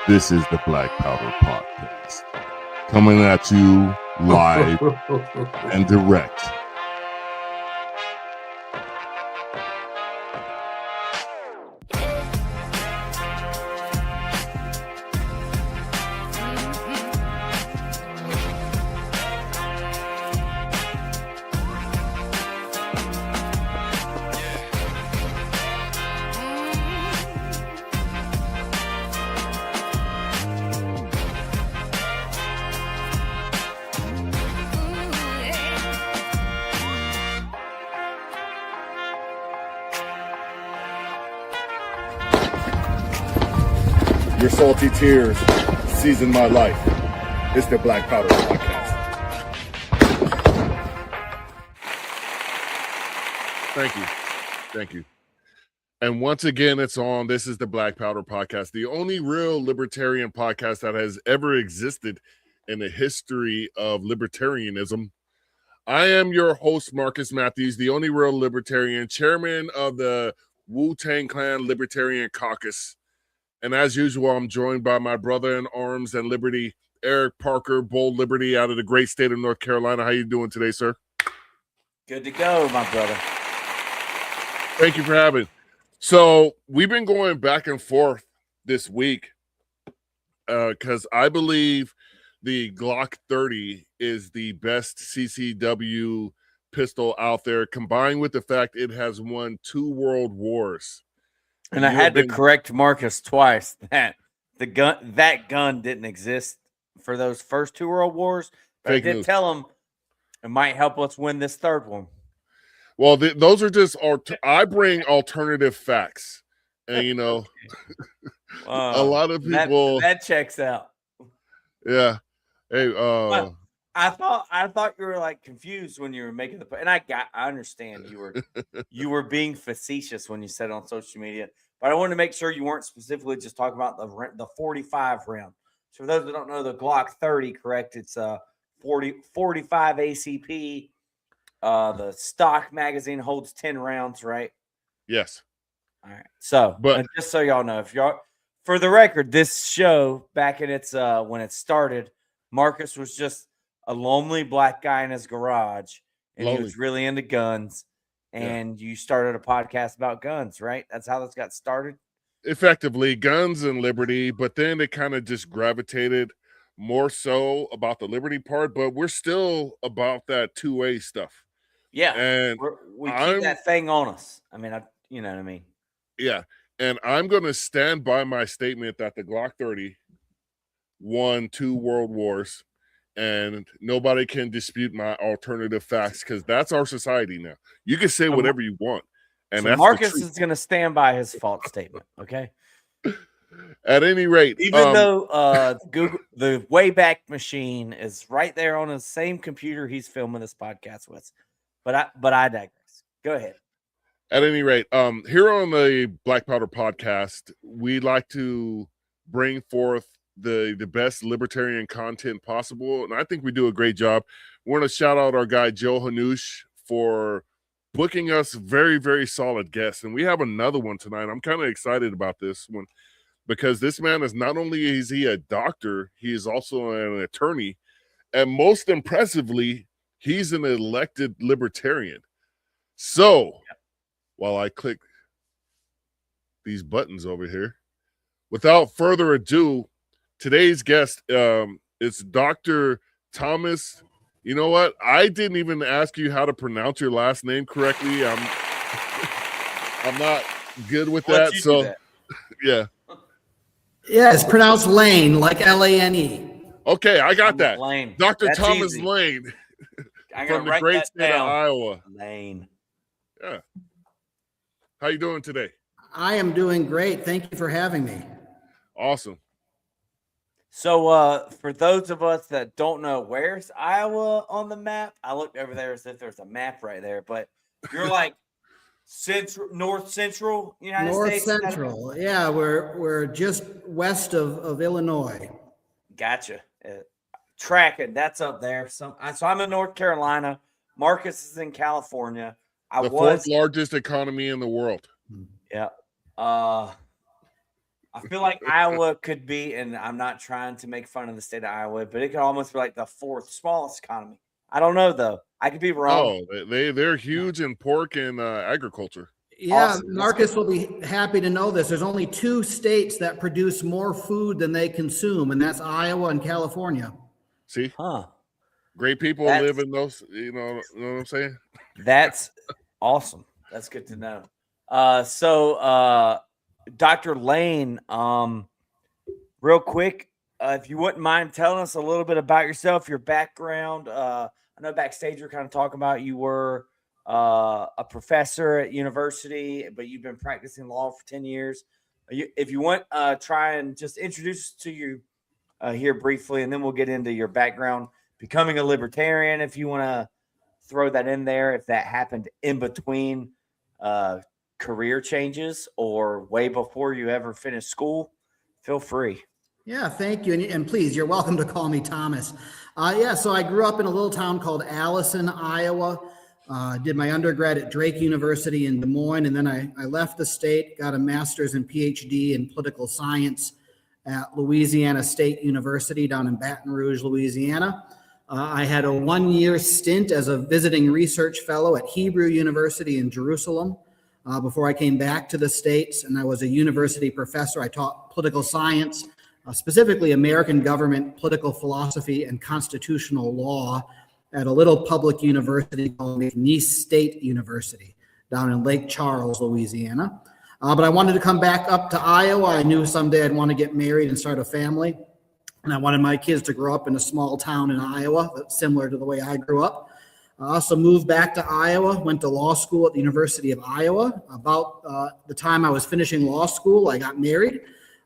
This is the Black Powder Podcast, coming at you live and direct. Your salty tears season my life. It's the Black Powder Podcast. Thank you. And once again, it's on. This is the Black Powder Podcast, the only real libertarian podcast that has ever existed in the history of libertarianism. I am your host, Marcus Matthews, the only real libertarian, chairman of the Wu-Tang Clan Libertarian Caucus. And as usual, I'm joined by my brother in arms and liberty, Eric Parker, Bold Liberty, out of the great state of North Carolina. How you doing today, sir? Good to go, my brother. Thank you for having. So we've been going back and forth this week because I believe the Glock 30 is the best CCW pistol out there, combined with the fact it has won 2 world wars. And I had to correct Marcus twice that that gun didn't exist for those first 2 world wars. But I did tell him it might help us win this third one. Well, those are just I bring alternative facts, and you know, a lot of people that checks out. Yeah. Hey, I thought you were like confused when you were making the, and I understand you were being facetious when you said it on social media, but I wanted to make sure you weren't specifically just talking about the 45 round. So for those that don't know, the Glock 30, correct? It's 45 ACP. The stock magazine holds 10 rounds, right? Yes. All right. So, but just so y'all know, for the record, this show back in its when it started, Marcus was just a lonely black guy in his garage, and he was really into guns. And you started a podcast about guns, right? That's how this got started. Effectively, guns and liberty, but then it kind of just gravitated more so about the liberty part, but we're still about that 2A stuff. Yeah, and we keep that thing on us. I mean, you know what I mean? Yeah, and I'm going to stand by my statement that the Glock 30 won 2 world wars, and nobody can dispute my alternative facts because that's our society now. You can say whatever you want, and so that's Marcus is going to stand by his false statement. Okay. At any rate, even though Google, the Wayback Machine is right there on the same computer he's filming this podcast with, but I digress. Go ahead. At any rate, here on the Black Powder Podcast, we like to bring forth the best libertarian content possible, and I think we do a great job. We want to shout out our guy Joe Hanush for booking us very, very solid guests, and we have another one tonight. I'm kind of excited about this one because this man is not only is he a doctor, he is also an attorney, and most impressively, he's an elected libertarian. So, while I click these buttons over here, without further ado, today's guest is Dr. Thomas. You know what? I didn't even ask you how to pronounce your last name correctly. I'm not good with that. So, that. Yeah. Yeah, it's pronounced Laehn, like L-A-N-E. Okay, I got that. Laehn. Dr. That's Thomas easy. Laehn from the great state of Iowa. Laehn. Yeah. How you doing today? I am doing great. Thank you for having me. Awesome. So for those of us that don't know, where's Iowa on the map? I looked over there as if there's a map right there, but you're like north central United States. North central. Yeah, we're just west of Illinois. Gotcha. Tracking, that's up there. So I'm in North Carolina. Marcus is in California. The fourth largest economy in the world. Yeah. I feel like Iowa could be, and I'm not trying to make fun of the state of Iowa, but it could almost be like the fourth smallest economy. I don't know though. I could be wrong. Oh, they're huge in pork and agriculture. Yeah, Awesome. Marcus will be happy to know this. There's only 2 states that produce more food than they consume, and that's Iowa and California. See, Huh. great people live in those. You know what I'm saying? That's awesome. That's good to know. So Dr. Laehn, real quick, if you wouldn't mind telling us a little bit about yourself, your background. I know backstage you're kind of talking about you were a professor at university, but you've been practicing law for 10 years. If you want, try and just introduce to you here briefly, and then we'll get into your background, becoming a libertarian, if you want to throw that in there, if that happened in between career changes or way before you ever finished school, feel free. Yeah, thank you. And please, you're welcome to call me Thomas. So I grew up in a little town called Allison, Iowa. Did my undergrad at Drake University in Des Moines, and then I left the state, got a master's and PhD in political science at Louisiana State University down in Baton Rouge, Louisiana. I had a 1-year stint as a visiting research fellow at Hebrew University in Jerusalem before I came back to the States, and I was a university professor. I taught political science, specifically American government, political philosophy, and constitutional law at a little public university called McNeese State University down in Lake Charles, Louisiana. But I wanted to come back up to Iowa. I knew someday I'd want to get married and start a family. And I wanted my kids to grow up in a small town in Iowa, that's similar to the way I grew up. I also moved back to Iowa, went to law school at the University of Iowa. About the time I was finishing law school, I got married.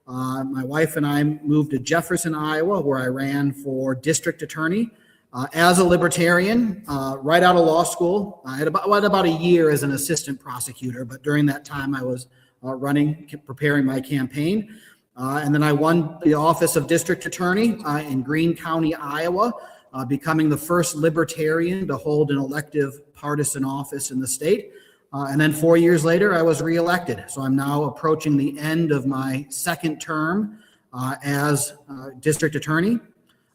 My wife and I moved to Jefferson, Iowa, where I ran for district attorney. As a libertarian, right out of law school, I had about a year as an assistant prosecutor, but during that time I was preparing my campaign. And then I won the office of district attorney in Greene County, Iowa, becoming the first libertarian to hold an elective partisan office in the state. And then 4 years later, I was reelected. So I'm now approaching the end of my second term as district attorney.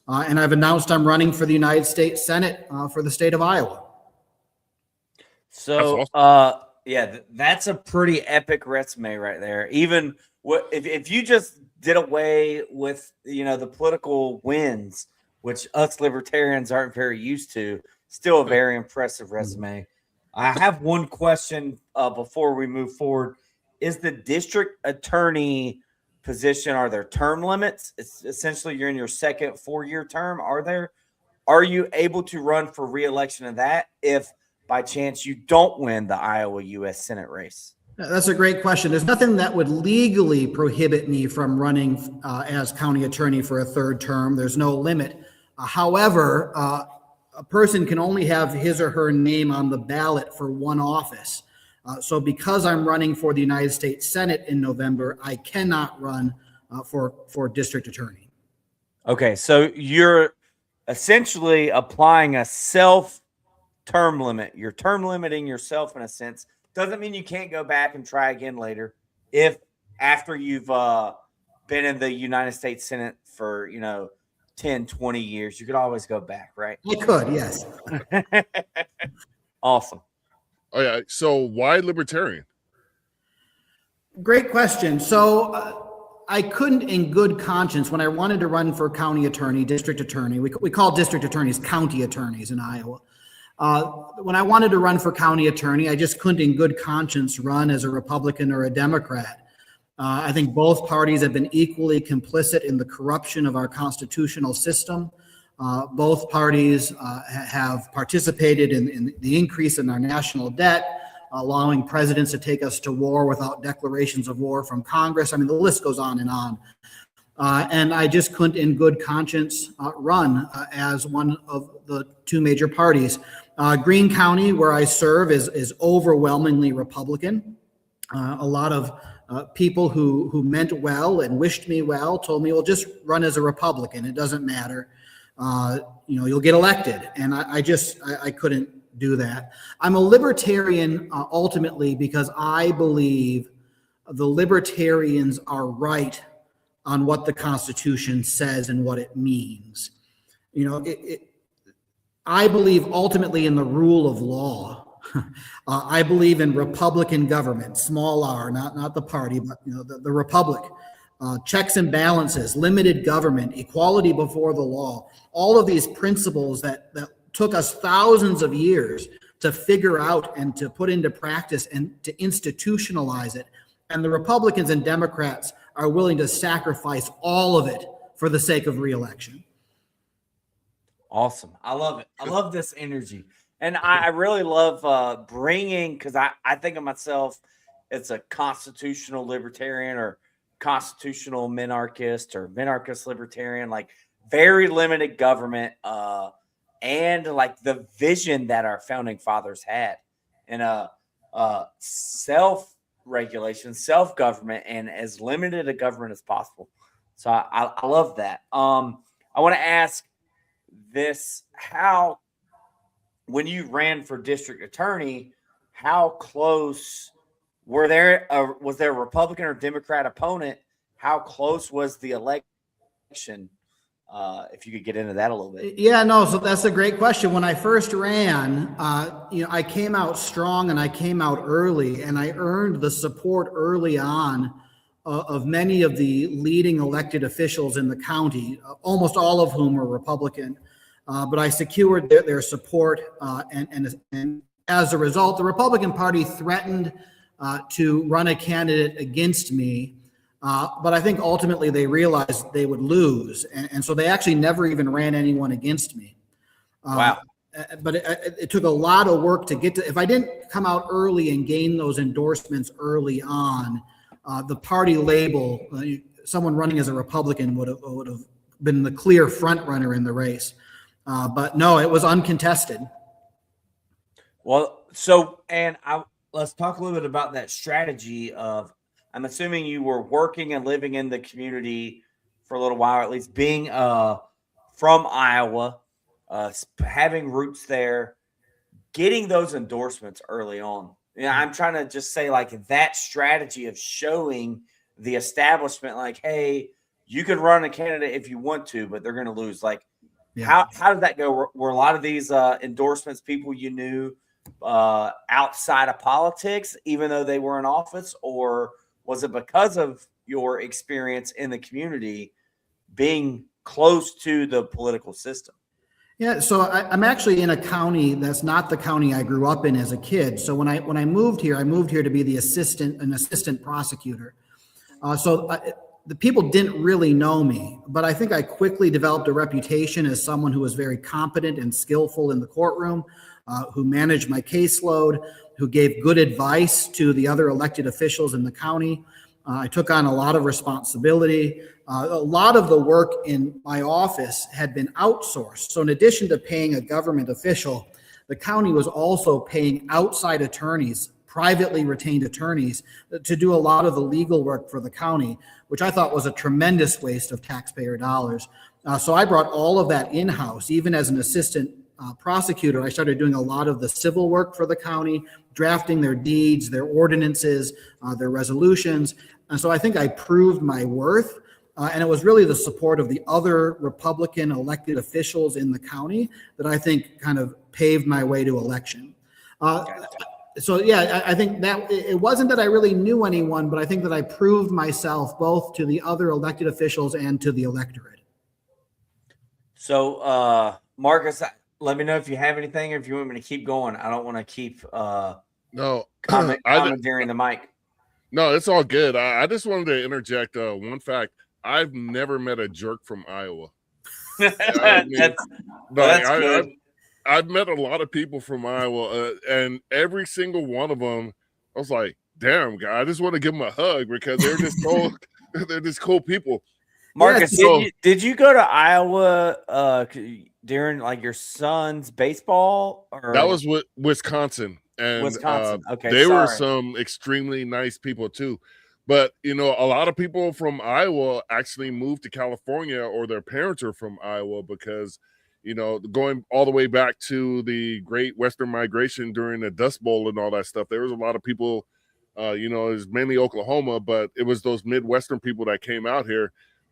And I've announced I'm running for the United States Senate for the state of Iowa. So, That's awesome. that's a pretty epic resume right there. Even if you just did away with, the political wins, which us libertarians aren't very used to, still a very impressive resume. I have one question before we move forward. Is the district attorney position, are there term limits? It's essentially you're in your second 4-year term. Are you able to run for re-election of that if by chance you don't win the Iowa U.S. Senate race? That's a great question. There's nothing that would legally prohibit me from running as county attorney for a third term. There's no limit. However, a person can only have his or her name on the ballot for one office. So because I'm running for the United States Senate in November, I cannot run for district attorney. Okay, so you're essentially applying a self-term limit. You're term limiting yourself in a sense. Doesn't mean you can't go back and try again later. If after you've been in the United States Senate for, 10, 20 years, you could always go back, right? I could, yes. Awesome. Oh yeah. So why libertarian? Great question. So I couldn't in good conscience, when I wanted to run for county attorney, district attorney, we call district attorneys county attorneys in Iowa. When I wanted to run for county attorney, I just couldn't in good conscience run as a Republican or a Democrat. I think both parties have been equally complicit in the corruption of our constitutional system. Both parties have participated in the increase in our national debt, allowing presidents to take us to war without declarations of war from Congress. I mean, the list goes on and on. And I just couldn't in good conscience run as one of the two major parties. Greene County, where I serve, is overwhelmingly Republican. A lot of people who meant well and wished me well told me, well, just run as a Republican. It doesn't matter. You'll get elected. And I couldn't do that. I'm a libertarian ultimately because I believe the libertarians are right on what the Constitution says and what it means. You know, I believe ultimately in the rule of law. I believe in Republican government, small r, not the party, but the republic. Checks and balances, limited government, equality before the law, all of these principles that took us thousands of years to figure out and to put into practice and to institutionalize it. And the Republicans and Democrats are willing to sacrifice all of it for the sake of reelection. Awesome. I love it. I love this energy. And I really love bringing, because I think of myself as a constitutional libertarian or constitutional minarchist or minarchist libertarian, like very limited government and like the vision that our founding fathers had and self-regulation, self-government, and as limited a government as possible. So I love that. I want to ask this: how, when you ran for district attorney, how close was there a Republican or Democrat opponent? How close was the election? If you could get into that a little bit. Yeah, no, so that's a great question. When I first ran, I came out strong and I came out early, and I earned the support early on of many of the leading elected officials in the county, almost all of whom were Republican. But I secured their support, and as a result, the Republican Party threatened to run a candidate against me. But I think ultimately they realized they would lose. And so they actually never even ran anyone against me. Wow. But it took a lot of work to get to. If I didn't come out early and gain those endorsements early on, the party label, someone running as a Republican would have been the clear front runner in the race. But no, it was uncontested. Well, let's talk a little bit about that strategy of, I'm assuming you were working and living in the community for a little while, at least being from Iowa, having roots there, getting those endorsements early on. I'm trying to just say, like, that strategy of showing the establishment, like, hey, you could run a candidate if you want to, but they're going to lose. Like, how did that go? Were a lot of these endorsements people you knew outside of politics, even though they were in office, or was it because of your experience in the community being close to the political system? Yeah, so I'm actually in a county that's not the county I grew up in as a kid. So when I moved here to be an assistant prosecutor. The people didn't really know me, but I think I quickly developed a reputation as someone who was very competent and skillful in the courtroom, who managed my caseload, who gave good advice to the other elected officials in the county. I took on a lot of responsibility. A lot of the work in my office had been outsourced. So in addition to paying a government official, the county was also paying outside attorneys, privately retained attorneys, to do a lot of the legal work for the county, which I thought was a tremendous waste of taxpayer dollars. So I brought all of that in-house. Even as an assistant prosecutor, I started doing a lot of the civil work for the county, drafting their deeds, their ordinances, their resolutions. And so I think I proved my worth. And it was really the support of the other Republican elected officials in the county that I think kind of paved my way to election. So yeah, I think that it wasn't that I really knew anyone, but I think that I proved myself both to the other elected officials and to the electorate. So, Marcus, let me know if you have anything or if you want me to keep going. I don't want to keep commandeering the mic. No, it's all good. I just wanted to interject one fact. I've never met a jerk from Iowa. I've met a lot of people from Iowa, and every single one of them, I was like, damn, guy, I just want to give them a hug because they're just they're just cool people. Marcus, did you go to Iowa during like your son's baseball? Or? That was Wisconsin. And Wisconsin. Okay, they were some extremely nice people too. But, a lot of people from Iowa actually moved to California, or their parents are from Iowa because, going all the way back to the Great Western Migration during the Dust Bowl and all that stuff, there was a lot of people You know, it was mainly Oklahoma, but it was those Midwestern people that came out here,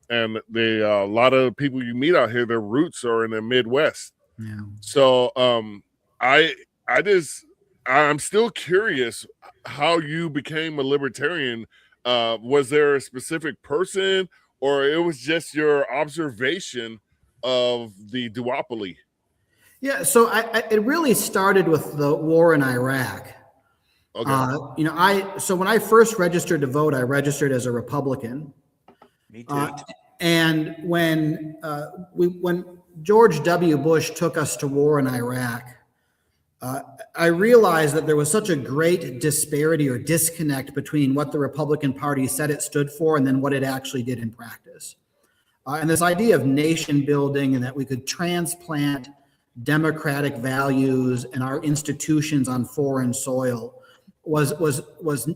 and a lot of people you meet out here, their roots are in the Midwest. Yeah. So I'm still curious how you became a libertarian. Was there a specific person, or it was just your observation of the duopoly? Yeah, so it really started with the war in Iraq. Okay. You know, so when I first registered to vote, I registered as a Republican. Me too. And when George W. Bush took us to war in Iraq, I realized that there was such a great disparity or disconnect between what the Republican Party said it stood for and then what it actually did in practice. And this idea of nation building and that we could transplant democratic values and our institutions on foreign soil was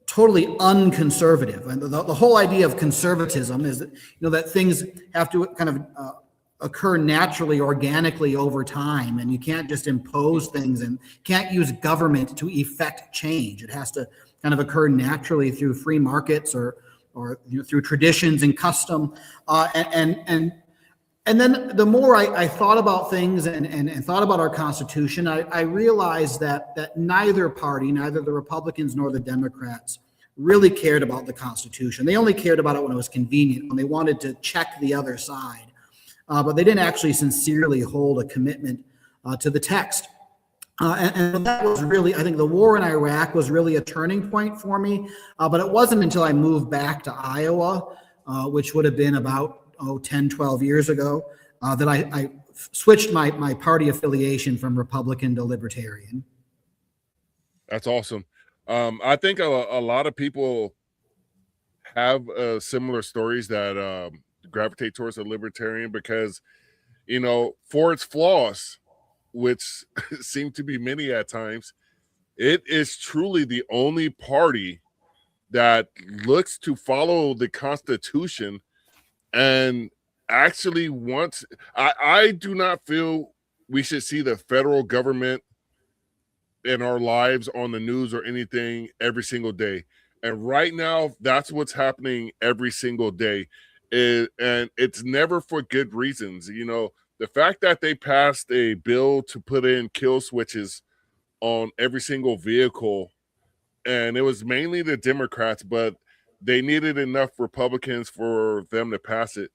totally unconservative. And the whole idea of conservatism is that, you know, that things have to kind of occur naturally, organically over time, and you can't just impose things and can't use government to effect change. It has to kind of occur naturally through free markets or you know, through traditions and custom. And then the more I thought about things and thought about our Constitution, I realized that neither party, neither the Republicans nor the Democrats, really cared about the Constitution. They only cared about it when it was convenient, when they wanted to check the other side. But they didn't actually sincerely hold a commitment to the text. And that was really, I think the war in Iraq was really a turning point for me. But it wasn't until I moved back to Iowa, which would have been about 10, 12 years ago, that I switched my party affiliation from Republican to Libertarian. That's awesome. I think a lot of people have similar stories that gravitate towards a libertarian because, you know, for its flaws, which seem to be many at times, it is truly the only party that looks to follow the Constitution and actually wants. I do not feel we should see the federal government in our lives on the news or anything every single day. And right now, that's what's happening every single day. And it's never for good reasons. You know, the fact that they passed a bill to put in kill switches on every single vehicle, and it was mainly the Democrats, but they needed enough Republicans for them to pass it.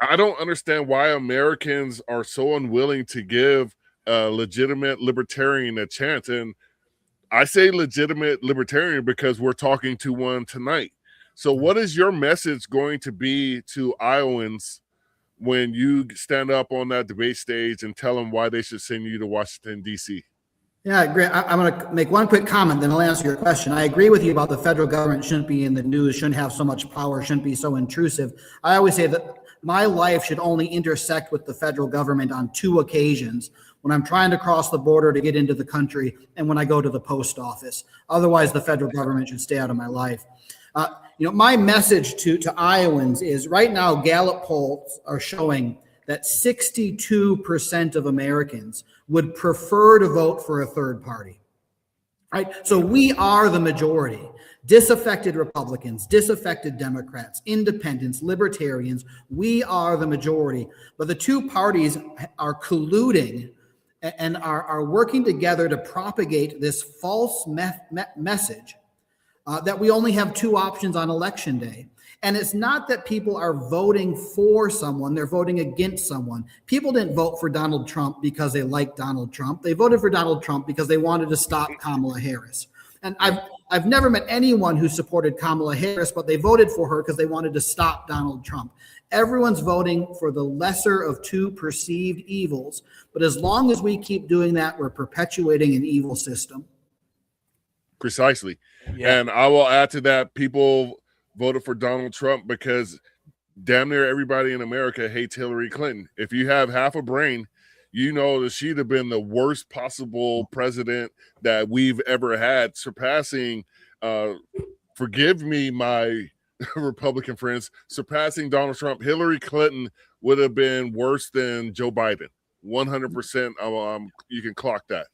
I don't understand why Americans are so unwilling to give a legitimate libertarian a chance. And I say legitimate libertarian because we're talking to one tonight. So what is your message going to be to Iowans when you stand up on that debate stage and tell them why they should send you to Washington, D.C.? Yeah, great. I'm going to make one quick comment, then I'll answer your question. I agree with you about the federal government shouldn't be in the news, shouldn't have so much power, shouldn't be so intrusive. I always say that my life should only intersect with the federal government on two occasions: when I'm trying to cross the border to get into the country and when I go to the post office. Otherwise, the federal government should stay out of my life. You know, my message to Iowans is right now, Gallup polls are showing that 62% of Americans would prefer to vote for a third party. Right? So we are the majority. Disaffected Republicans, disaffected Democrats, independents, libertarians, we are the majority. But the two parties are colluding and are working together to propagate this false message that we only have two options on election day. And it's not that people are voting for someone, they're voting against someone. People didn't vote for Donald Trump because they liked Donald Trump. They voted for Donald Trump because they wanted to stop Kamala Harris. And I've never met anyone who supported Kamala Harris, but they voted for her because they wanted to stop Donald Trump. Everyone's voting for the lesser of two perceived evils. But as long as we keep doing that, we're perpetuating an evil system. Precisely. Yeah. And I will add to that, people voted for Donald Trump because damn near everybody in America hates Hillary Clinton. If you have half a brain, you know that she'd have been the worst possible president that we've ever had, surpassing, forgive me, my Republican friends, surpassing Donald Trump. Hillary Clinton would have been worse than Joe Biden. 100%. You can clock that.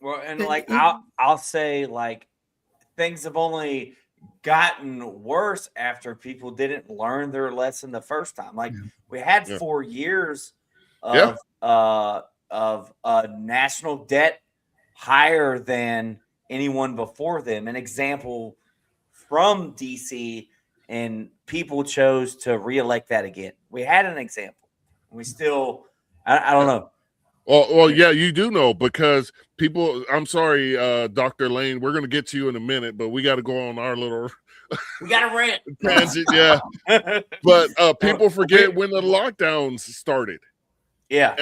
Well, and like I'll say, like, things have only gotten worse after people didn't learn their lesson the first time. Like we had 4 years of national debt higher than anyone before them. An example from DC, and people chose to reelect that again. We had an example. We still, I don't know. Well, yeah, you do know, because people, I'm sorry, Dr. Laehn, we're going to get to you in a minute, but we got to go on our little we got to rant. tangent. Yeah. But people forget when the lockdowns started. Yeah.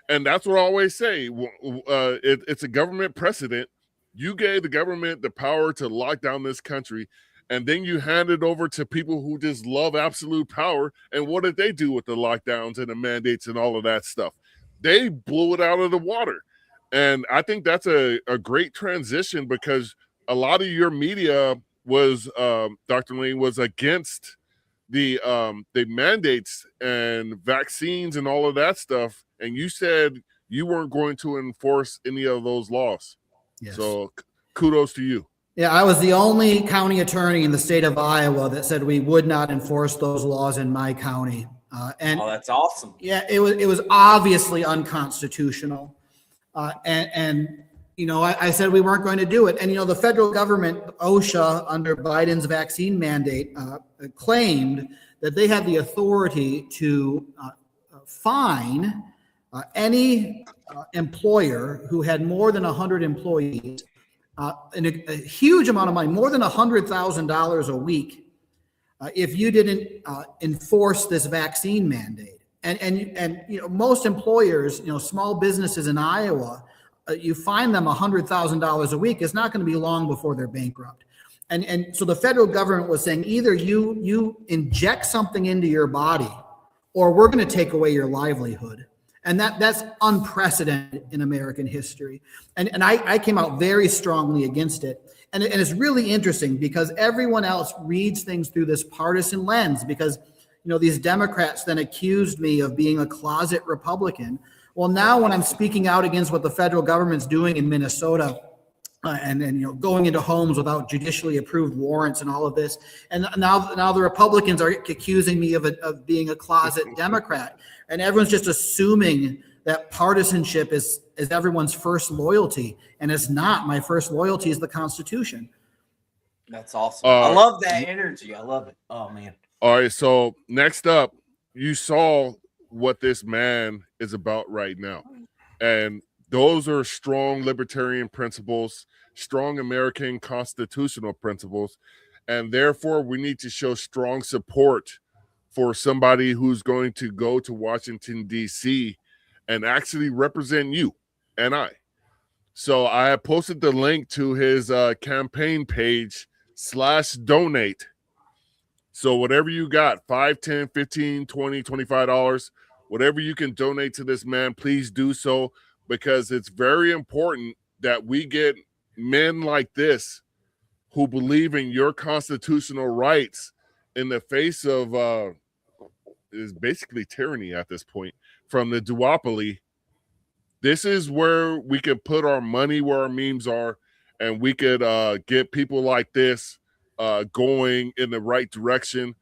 And that's what I always say. It's a government precedent. You gave the government the power to lock down this country, and then you hand it over to people who just love absolute power. And what did they do with the lockdowns and the mandates and all of that stuff? They blew it out of the water. And I think that's a great transition, because a lot of your media was, Dr. Laehn, was against the mandates and vaccines and all of that stuff. And you said you weren't going to enforce any of those laws. Yes. So kudos to you. Yeah, I was the only county attorney in the state of Iowa that said we would not enforce those laws in my county. And that's awesome. Yeah, it was obviously unconstitutional. And you know, I said we weren't going to do it. And, you know, the federal government, OSHA, under Biden's vaccine mandate, claimed that they had the authority to fine any employer who had more than 100 employees, and a huge amount of money, more than $100,000 a week, if you didn't enforce this vaccine mandate. And you know, most employers, you know, small businesses in Iowa, you fine them $100,000 a week, it's not going to be long before they're bankrupt. And so the federal government was saying, either you inject something into your body, or we're going to take away your livelihood. And that's unprecedented in American history. And I came out very strongly against it. And it's really interesting, because everyone else reads things through this partisan lens, because, you know, these Democrats then accused me of being a closet Republican. Well, now when I'm speaking out against what the federal government's doing in Minnesota, and you know, going into homes without judicially approved warrants and all of this, and now the Republicans are accusing me of being a closet Democrat, and everyone's just assuming that partisanship is everyone's first loyalty, and it's not. My first loyalty is the Constitution. That's awesome. I love that energy. I love it. Oh man. All right. So next up, you saw what this man is about right now, and those are strong libertarian principles, strong American constitutional principles, and therefore we need to show strong support for somebody who's going to go to Washington, D.C. and actually represent you and I. So I have posted the link to his campaign page /donate. So whatever you got, $5, $10, $15, $20, $25, whatever you can donate to this man, please do so, because it's very important that we get men like this who believe in your constitutional rights in the face of is basically tyranny at this point from the duopoly. This is where we could put our money where our memes are, and we could get people like this going in the right direction.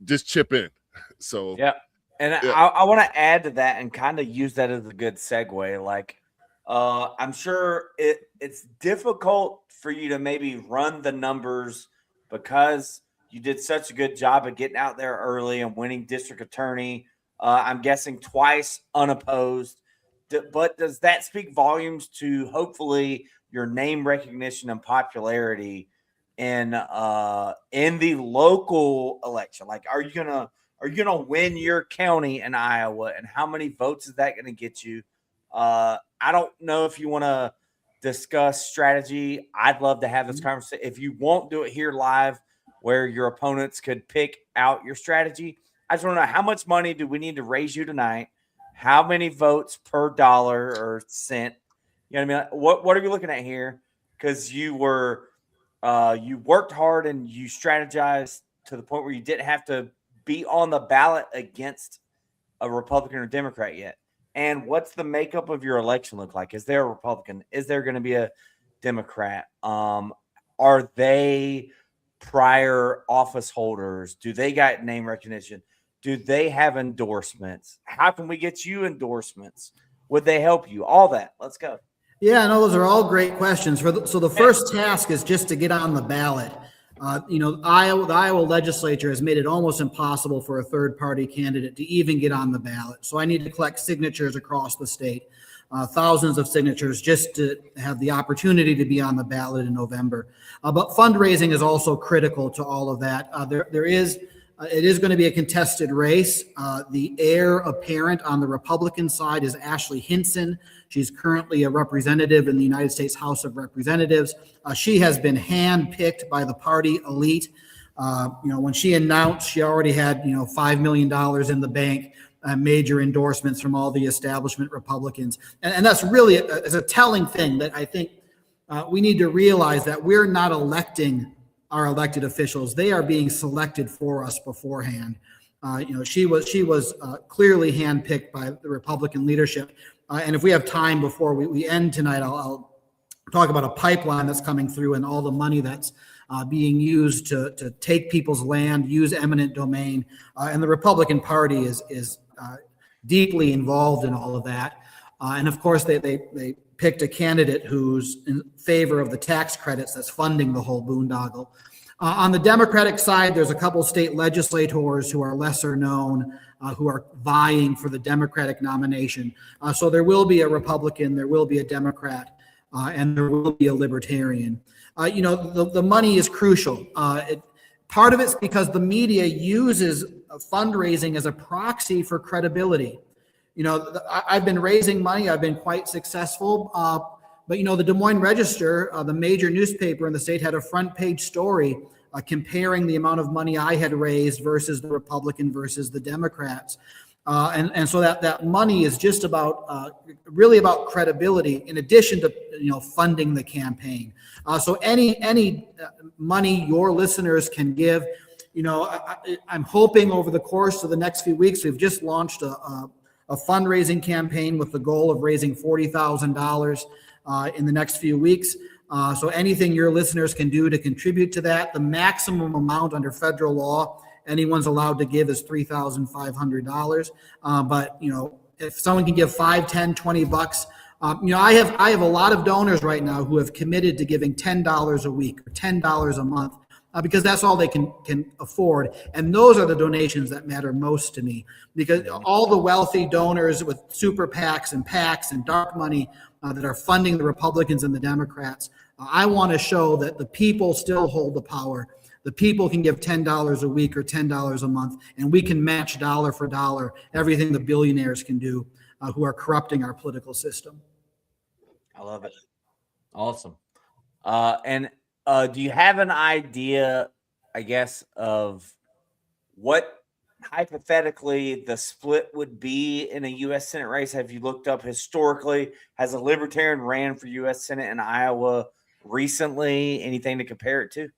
Just chip in. So yeah. And yeah. I want to add to that and kind of use that as a good segue. Like, I'm sure it's difficult for you to maybe run the numbers because you did such a good job of getting out there early and winning district attorney. I'm guessing twice unopposed. But does that speak volumes to hopefully your name recognition and popularity in the local election? Like, are you gonna win your county in Iowa, and how many votes is that going to get you? I don't know if you want to discuss strategy. I'd love to have this conversation. If you won't do it here live, where your opponents could pick out your strategy, I just want to know, how much money do we need to raise you tonight? How many votes per dollar or cent? You know what I mean? What are we looking at here? Because you worked hard and you strategized to the point where you didn't have to be on the ballot against a Republican or Democrat yet. And what's the makeup of your election look like? Is there a Republican? Is there going to be a Democrat? Are they prior office holders? Do they got name recognition? Do they have endorsements? How can we get you endorsements? Would they help you? All that. Let's go. Yeah, no, those are all great questions. So the first task is just to get on the ballot. The Iowa legislature has made it almost impossible for a third-party candidate to even get on the ballot. So I need to collect signatures across the state, thousands of signatures, just to have the opportunity to be on the ballot in November. But fundraising is also critical to all of that. It is going to be a contested race. The heir apparent on the Republican side is Ashley Hinson. She's currently a representative in the United States House of Representatives. She has been handpicked by the party elite. When she announced, she already had, $5 million in the bank, major endorsements from all the establishment Republicans. And that's really it's a telling thing that I think we need to realize that we're not electing our elected officials. They are being selected for us beforehand. She was clearly handpicked by the Republican leadership. And if we have time before we end tonight, I'll talk about a pipeline that's coming through and all the money that's being used to take people's land, use eminent domain. And the Republican Party is deeply involved in all of that. And of course, they picked a candidate who's in favor of the tax credits that's funding the whole boondoggle. On the Democratic side, there's a couple state legislators who are lesser known, who are vying for the Democratic nomination. So there will be a Republican, there will be a Democrat, and there will be a Libertarian. The money is crucial. Part of it's because the media uses fundraising as a proxy for credibility. I've been raising money. I've been quite successful. But the Des Moines Register, the major newspaper in the state, had a front page story comparing the amount of money I had raised versus the Republican versus the Democrats. And so that money is just really about credibility in addition to, funding the campaign. So any money your listeners can give, I'm hoping over the course of the next few weeks, we've just launched a fundraising campaign with the goal of raising $40,000 in the next few weeks. So anything your listeners can do to contribute to that, the maximum amount under federal law anyone's allowed to give is $3,500. But if someone can give $5, $10, $20, I have a lot of donors right now who have committed to giving $10 a week or $10 a month. Because that's all they can afford. And those are the donations that matter most to me, because all the wealthy donors with super PACs and dark money that are funding the Republicans and the Democrats, I want to show that the people still hold the power. The people can give $10 a week or $10 a month, and we can match dollar for dollar everything the billionaires can do who are corrupting our political system. I love it. Awesome. Do you have an idea, I guess, of what hypothetically the split would be in a U.S. Senate race? Have you looked up historically? Has a Libertarian ran for U.S. Senate in Iowa recently? Anything to compare it to?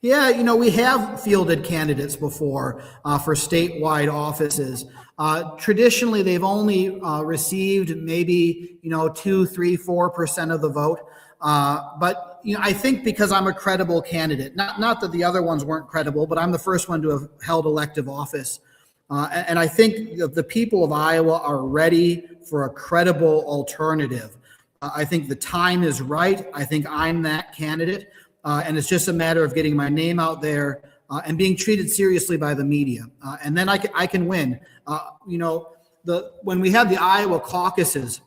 Yeah, we have fielded candidates before for statewide offices. Traditionally, they've only received maybe 2, 3, 4% of the vote. But I think because I'm a credible candidate, not that the other ones weren't credible, but I'm the first one to have held elective office. And I think the people of Iowa are ready for a credible alternative. I think the time is right. I think I'm that candidate. And it's just a matter of getting my name out there and being treated seriously by the media. And then I can win. When we had the Iowa caucuses,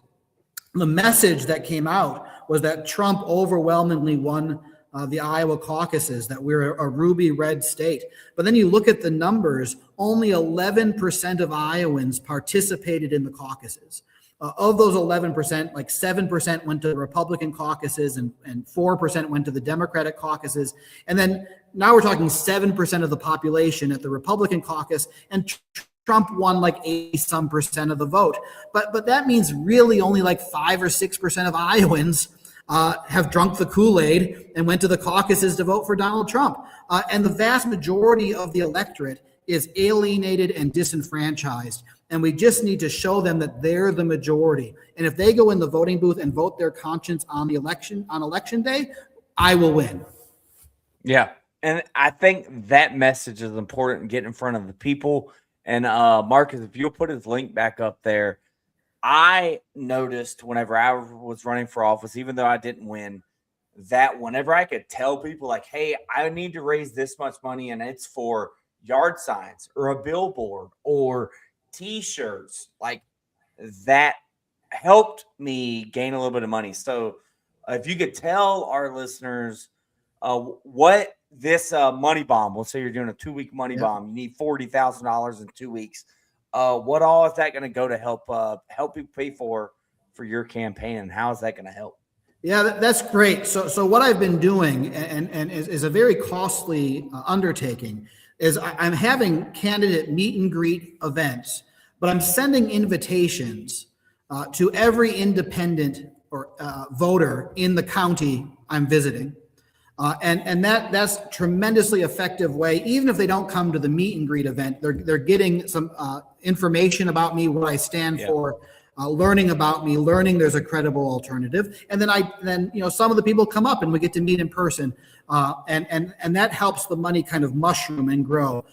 the message that came out was that Trump overwhelmingly won the Iowa caucuses, that we're a ruby red state. But then you look at the numbers, only 11% of Iowans participated in the caucuses. Of those 11%, like 7% went to the Republican caucuses and 4% went to the Democratic caucuses. And then now we're talking 7% of the population at the Republican caucus, and Trump won like 80% of the vote. But that means really only like 5 or 6% of Iowans have drunk the Kool-Aid and went to the caucuses to vote for Donald Trump. And the vast majority of the electorate is alienated and disenfranchised. And we just need to show them that they're the majority. And if they go in the voting booth and vote their conscience on election day, I will win. Yeah. And I think that message is important, get in front of the people. And Marcus, if you'll put his link back up there, I noticed whenever I was running for office, even though I didn't win, that whenever I could tell people like, hey, I need to raise this much money and it's for yard signs or a billboard or t-shirts, like that helped me gain a little bit of money. So if you could tell our listeners what this money bomb, let's say you're doing a 2-week money bomb, you need $40,000 in 2 weeks. What all is that going to go to help you pay for your campaign, and how is that going to help? Yeah, that's great. So what I've been doing, and is a very costly undertaking, is I'm having candidate meet and greet events, but I'm sending invitations to every independent or voter in the county I'm visiting. And that's a tremendously effective way. Even if they don't come to the meet and greet event, they're getting some information about me, what I stand for, learning about me, learning there's a credible alternative. And then some of the people come up and we get to meet in person, and that helps the money kind of mushroom and grow.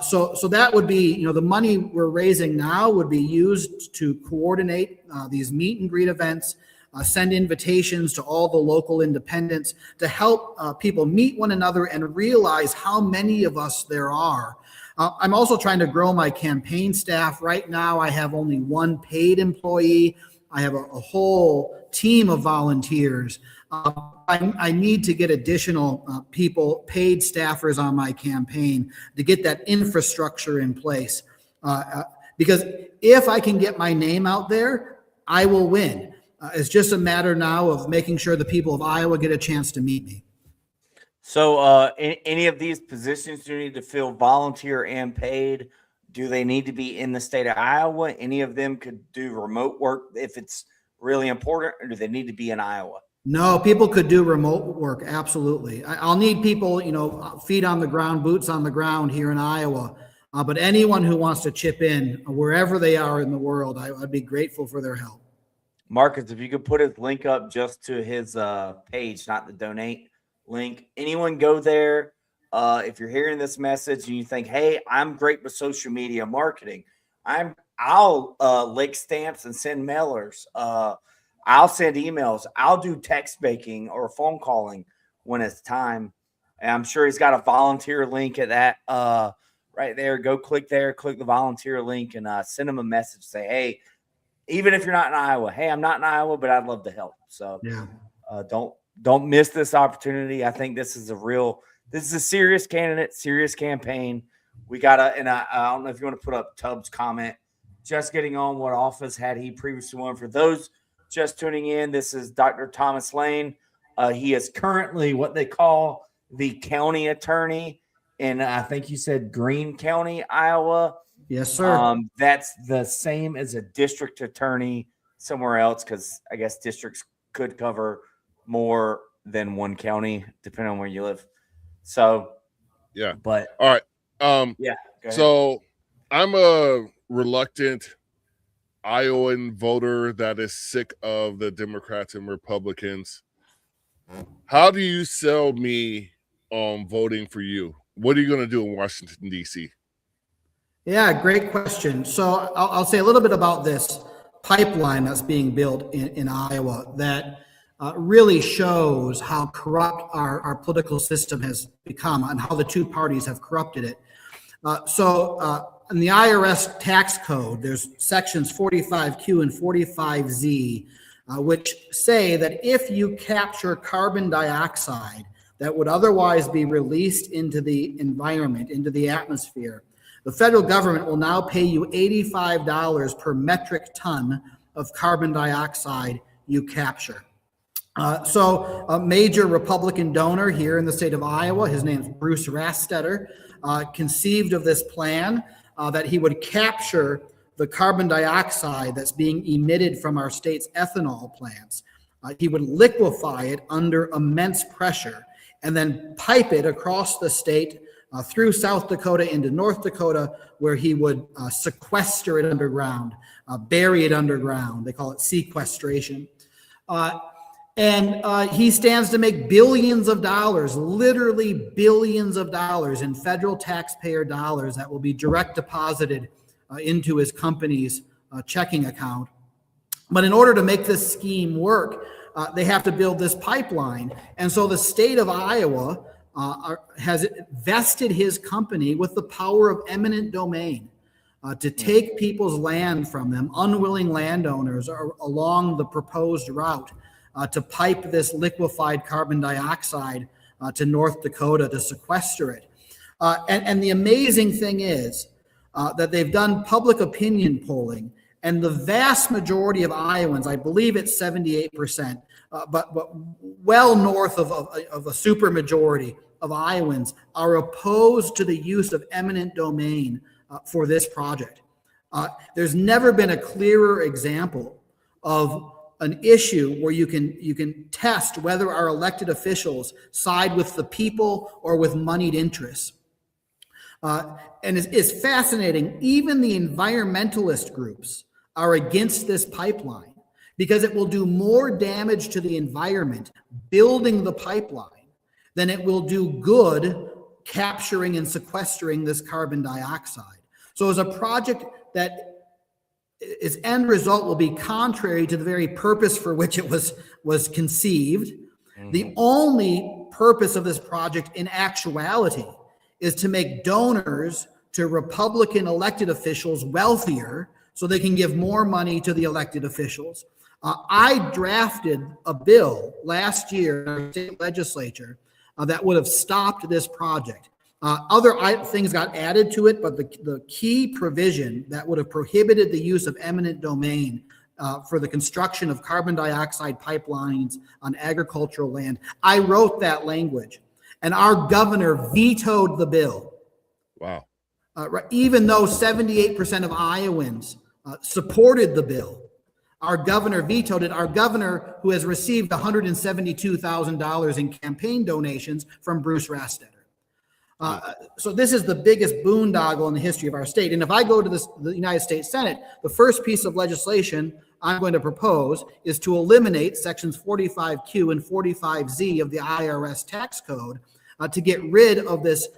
So that would be, the money we're raising now would be used to coordinate these meet and greet events, send invitations to all the local independents to help people meet one another and realize how many of us there are. I'm also trying to grow my campaign staff. Right now, I have only one paid employee. I have a whole team of volunteers. I need to get additional people, paid staffers on my campaign to get that infrastructure in place. Because if I can get my name out there, I will win. It's just a matter now of making sure the people of Iowa get a chance to meet me. So any of these positions do you need to fill volunteer and paid? Do they need to be in the state of Iowa? Any of them could do remote work if it's really important, or do they need to be in Iowa? No, people could do remote work. Absolutely. I'll need people, feet on the ground, boots on the ground here in Iowa. But anyone who wants to chip in wherever they are in the world, I'd be grateful for their help. Marcus, if you could put his link up just to his page, not the donate link. Anyone go there. If you're hearing this message and you think, hey, I'm great with social media marketing, I'll lick stamps and send mailers. I'll send emails. I'll do text baking or phone calling when it's time. And I'm sure he's got a volunteer link at that right there. Go click there, click the volunteer link, and send him a message. Say, hey, even if you're not in Iowa, hey, I'm not in Iowa, but I'd love to help. So don't miss this opportunity. I think this is a serious candidate, serious campaign. We got and I don't know if you want to put up Tubbs' comment, just getting on what office had he previously won. For those just tuning in, this is Dr. Thomas Laehn. He is currently what they call the county attorney in, I think you said Greene County, Iowa. Yes, sir. That's the same as a district attorney somewhere else, because I guess districts could cover more than one county, depending on where you live. So, yeah. But all right. Go ahead. So I'm a reluctant Iowan voter that is sick of the Democrats and Republicans. How do you sell me on voting for you? What are you going to do in Washington, D.C.? Yeah, great question. So I'll say a little bit about this pipeline that's being built in Iowa that really shows how corrupt our political system has become and how the two parties have corrupted it. In the IRS tax code, there's sections 45Q and 45Z, which say that if you capture carbon dioxide that would otherwise be released into the environment, into the atmosphere, the federal government will now pay you $85 per metric ton of carbon dioxide you capture. So a major Republican donor here in the state of Iowa, his name's Bruce Rastetter, conceived of this plan that he would capture the carbon dioxide that's being emitted from our state's ethanol plants. He would liquefy it under immense pressure and then pipe it across the state through South Dakota into North Dakota, where he would sequester it underground, bury it underground. They call it sequestration. And he stands to make billions of dollars, literally billions of dollars in federal taxpayer dollars that will be direct deposited into his company's checking account. But in order to make this scheme work, they have to build this pipeline. And so the state of Iowa has vested his company with the power of eminent domain to take people's land from them, unwilling landowners, along the proposed route to pipe this liquefied carbon dioxide to North Dakota to sequester it. And the amazing thing is that they've done public opinion polling, and the vast majority of Iowans, I believe it's 78%, but well north of a supermajority of Iowans, are opposed to the use of eminent domain for this project. There's never been a clearer example of an issue where you can test whether our elected officials side with the people or with moneyed interests. And it's fascinating. Even the environmentalist groups are against this pipeline because it will do more damage to the environment building the pipeline than it will do good capturing and sequestering this carbon dioxide. So as a project that its end result will be contrary to the very purpose for which it was conceived. Mm-hmm. The only purpose of this project in actuality is to make donors to Republican elected officials wealthier so they can give more money to the elected officials. I drafted a bill last year in our state legislature that would have stopped this project. Other things got added to it, but the key provision that would have prohibited the use of eminent domain for the construction of carbon dioxide pipelines on agricultural land, I wrote that language, and our governor vetoed the bill. Wow. Even though 78% of Iowans supported the bill, our governor vetoed it. Our governor, who has received $172,000 in campaign donations from Bruce Rastetter. So this is the biggest boondoggle in the history of our state. And if I go to the United States Senate, the first piece of legislation I'm going to propose is to eliminate sections 45Q and 45Z of the IRS tax code to get rid of this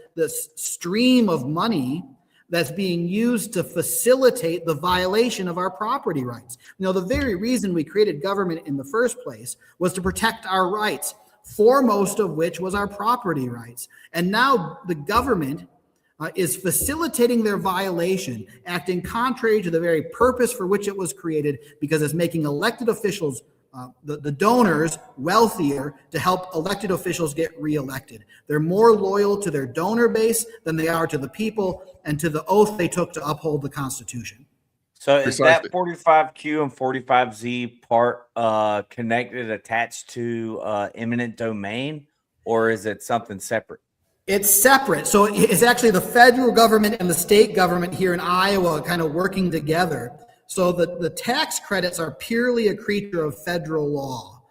stream of money that's being used to facilitate the violation of our property rights. You know, the very reason we created government in the first place was to protect our rights, foremost of which was our property rights. And now the government is facilitating their violation, acting contrary to the very purpose for which it was created, because it's making elected officials, the donors, wealthier to help elected officials get reelected. They're more loyal to their donor base than they are to the people and to the oath they took to uphold the Constitution. So is that 45Q and 45Z part connected, attached to eminent domain, or is it something separate? It's separate. So it's actually the federal government and the state government here in Iowa kind of working together. So the tax credits are purely a creature of federal law.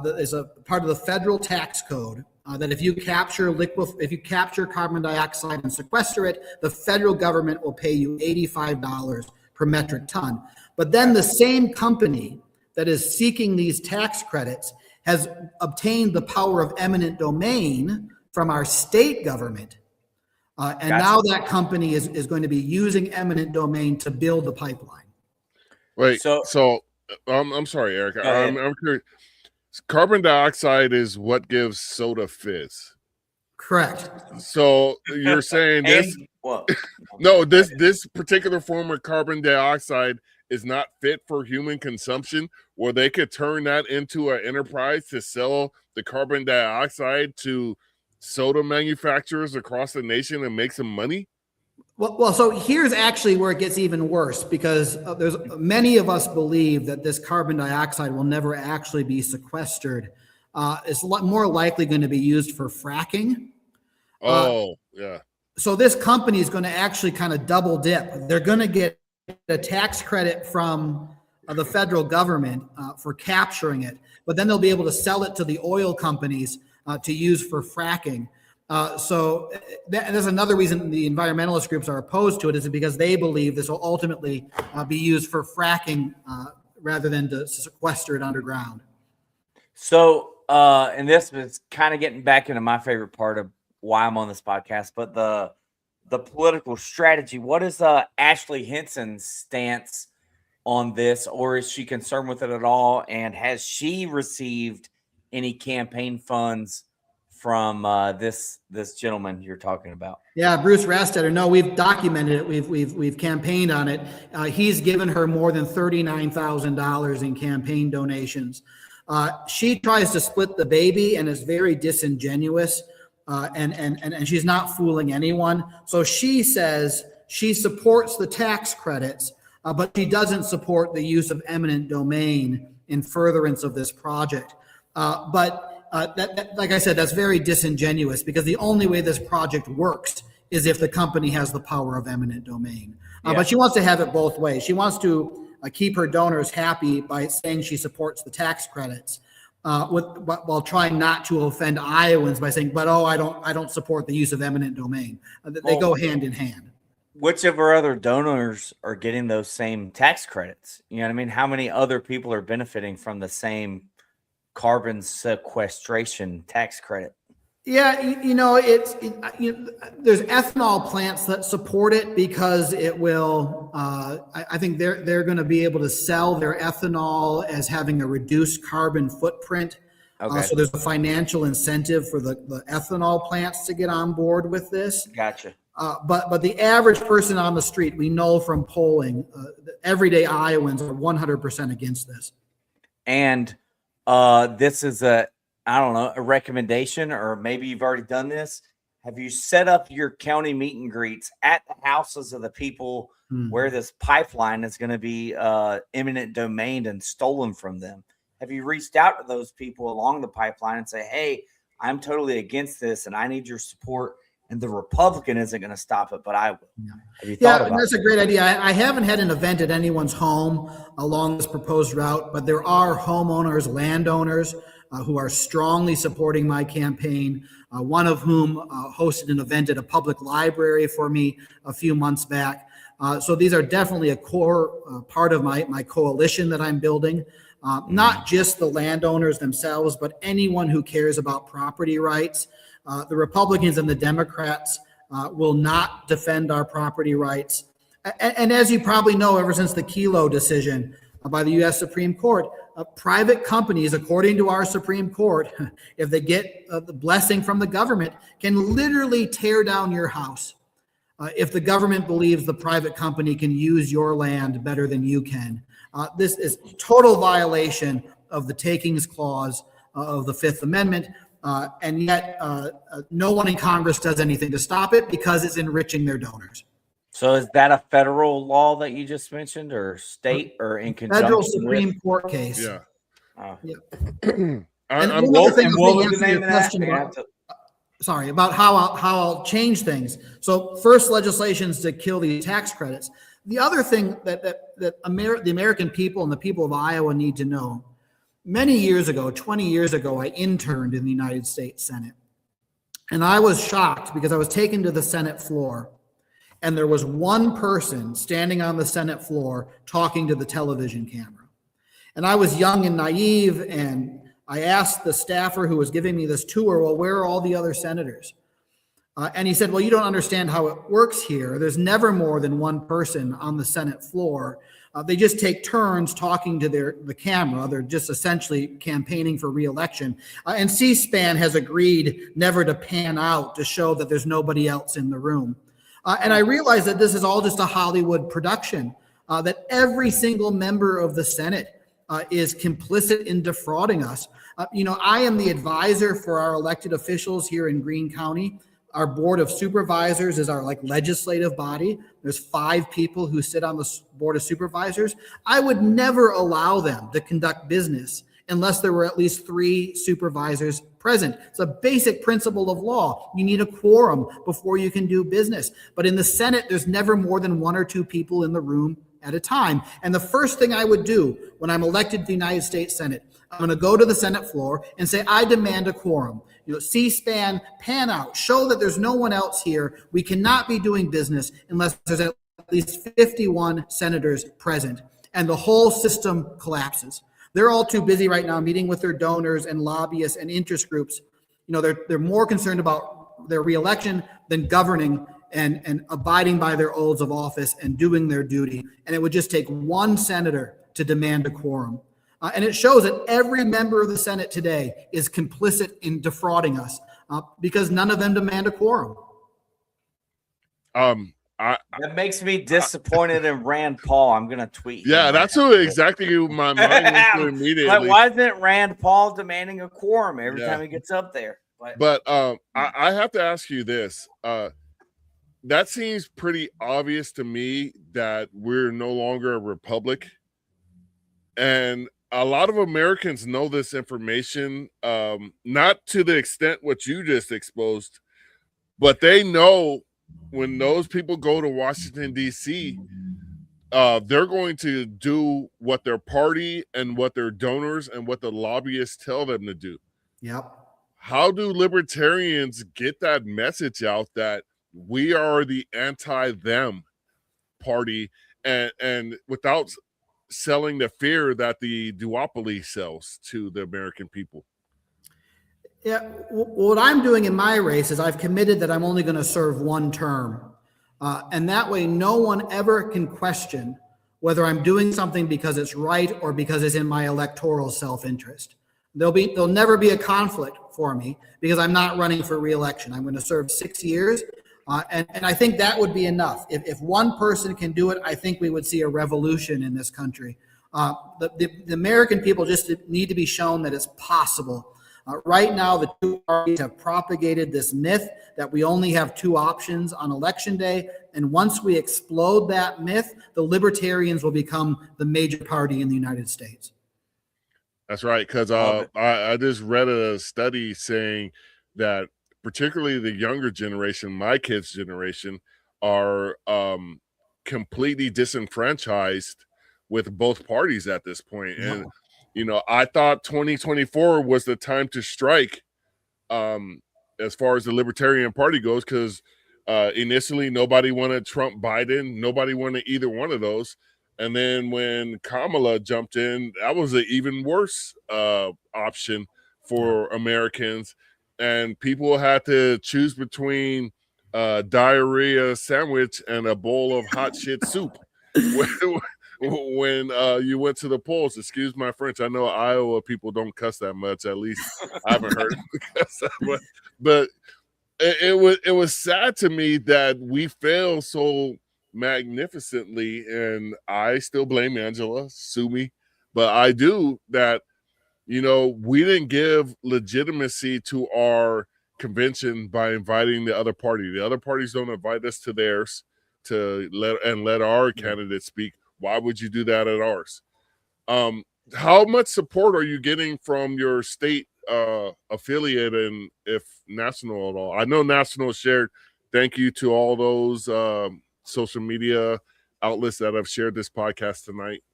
There's a part of the federal tax code that if you capture carbon dioxide and sequester it, the federal government will pay you $85 per metric ton. But then the same company that is seeking these tax credits has obtained the power of eminent domain from our state government. And now that company is going to be using eminent domain to build the pipeline. Wait, so I'm sorry, Eric. I'm curious. Carbon dioxide is what gives soda fizz. Correct. So you're saying this? No, this particular form of carbon dioxide is not fit for human consumption, where they could turn that into an enterprise to sell the carbon dioxide to soda manufacturers across the nation and make some money? Well, so here's actually where it gets even worse, because there's many of us believe that this carbon dioxide will never actually be sequestered. It's a lot more likely going to be used for fracking. Yeah. So this company is going to actually kind of double dip. They're going to get a tax credit from the federal government for capturing it, but then they'll be able to sell it to the oil companies to use for fracking. So there's another reason the environmentalist groups are opposed to it, is because they believe this will ultimately be used for fracking rather than to sequester it underground. So, and this is kind of getting back into my favorite part of why I'm on this podcast, but the political strategy. What is Ashley Henson's stance on this, or is she concerned with it at all? And has she received any campaign funds from this gentleman you're talking about? Yeah, Bruce Rastetter. No, we've documented it. We've campaigned on it. He's given her more than $39,000 in campaign donations. She tries to split the baby and is very disingenuous, and she's not fooling anyone. So she says she supports the tax credits, but she doesn't support the use of eminent domain in furtherance of this project. That, like I said, that's very disingenuous, because the only way this project works is if the company has the power of eminent domain. But she wants to have it both ways. She wants to keep her donors happy by saying she supports the tax credits, while trying not to offend Iowans by saying, "But I don't support the use of eminent domain." They go hand in hand. Which of our other donors are getting those same tax credits? You know what I mean? How many other people are benefiting from the same carbon sequestration tax credit? Yeah, there's ethanol plants that support it because it will. I think they're going to be able to sell their ethanol as having a reduced carbon footprint. Okay. So there's a financial incentive for the ethanol plants to get on board with this. Gotcha. But the average person on the street, we know from polling, everyday Iowans are 100% against this. And this is a recommendation, or maybe you've already done this. Have you set up your county meet and greets at the houses of the people where this pipeline is going to be eminent domain and stolen from them? Have you reached out to those people along the pipeline and say, "Hey, I'm totally against this and I need your support, and the Republican isn't going to stop it, but I will"? Have you thought about that's a great idea. I haven't had an event at anyone's home along this proposed route, but there are homeowners, landowners who are strongly supporting my campaign, one of whom hosted an event at a public library for me a few months back. So these are definitely a core part of my coalition that I'm building. Not just the landowners themselves, but anyone who cares about property rights. The Republicans and the Democrats will not defend our property rights. And as you probably know, ever since the Kelo decision by the U.S. Supreme Court, private companies, according to our Supreme Court, if they get the blessing from the government, can literally tear down your house if the government believes the private company can use your land better than you can. This is total violation of the takings clause of the Fifth Amendment. And yet no one in Congress does anything to stop it because it's enriching their donors. So is that a federal law that you just mentioned, or state, or in conjunction Federal Supreme Court case? Yeah. Sorry, about how I'll change things. So first, legislation's to kill these tax credits. The other thing that the American people and the people of Iowa need to know, many years ago, 20 years ago, I interned in the United States Senate. And I was shocked because I was taken to the Senate floor, and there was one person standing on the Senate floor talking to the television camera. And I was young and naive, and I asked the staffer who was giving me this tour, "Well, where are all the other senators?" And he said, "Well, you don't understand how it works here. There's never more than one person on the Senate floor. They just take turns talking to the camera. They're just essentially campaigning for re-election. And C-SPAN has agreed never to pan out to show that there's nobody else in the room." And I realized that this is all just a Hollywood production, that every single member of the Senate is complicit in defrauding us. I am the advisor for our elected officials here in Greene County. Our board of supervisors is our legislative body. There's 5 people who sit on the board of supervisors. I would never allow them to conduct business unless there were at least 3 supervisors present. It's a basic principle of law. You need a quorum before you can do business. But in the Senate, there's never more than 1 or 2 people in the room at a time. And the first thing I would do when I'm elected to the United States Senate, I'm going to go to the Senate floor and say, "I demand a quorum. C-SPAN, pan out, show that there's no one else here. We cannot be doing business unless there's at least 51 senators present." And the whole system collapses. They're all too busy right now meeting with their donors and lobbyists and interest groups. They're more concerned about their reelection than governing and abiding by their oaths of office and doing their duty. And it would just take one senator to demand a quorum. And it shows that every member of the Senate today is complicit in defrauding us because none of them demand a quorum. That makes me disappointed in Rand Paul. I'm gonna tweet. Yeah, that's exactly my mind went to immediately. Like, why isn't Rand Paul demanding a quorum every time he gets up there? But I have to ask you this. That seems pretty obvious to me that we're no longer a republic. And a lot of Americans know this information, not to the extent what you just exposed, but they know when those people go to Washington, D.C., they're going to do what their party and what their donors and what the lobbyists tell them to do. Yep. How do libertarians get that message out that we are the anti-them party and without selling the fear that the duopoly sells to the American people? Yeah, what I'm doing in my race is I've committed that I'm only going to serve one term. And that way, no one ever can question whether I'm doing something because it's right or because it's in my electoral self-interest. There'll never be a conflict for me because I'm not running for re-election. I'm going to serve 6 years. And I think that would be enough. If one person can do it, I think we would see a revolution in this country. The American people just need to be shown that it's possible. Right now, the two parties have propagated this myth that we only have two options on election day. And once we explode that myth, the libertarians will become the major party in the United States. That's right, because I just read a study saying that particularly the younger generation, my kids' generation, are completely disenfranchised with both parties at this point. And, I thought 2024 was the time to strike as far as the Libertarian Party goes, because initially nobody wanted Trump Biden. Nobody wanted either one of those. And then when Kamala jumped in, that was an even worse option for Americans. And people had to choose between diarrhea sandwich and a bowl of hot shit soup when you went to the polls. Excuse my French. I know Iowa people don't cuss that much. At least I haven't heard them cuss that much. But it was sad to me that we failed so magnificently, and I still blame Angela. Sue me, but I do that. We didn't give legitimacy to our convention by inviting the other party. The other parties don't invite us to theirs to let our candidate speak. Why would you do that at ours? How much support are you getting from your state affiliate, and if national at all? I know national shared. Thank you to all those social media outlets that have shared this podcast tonight.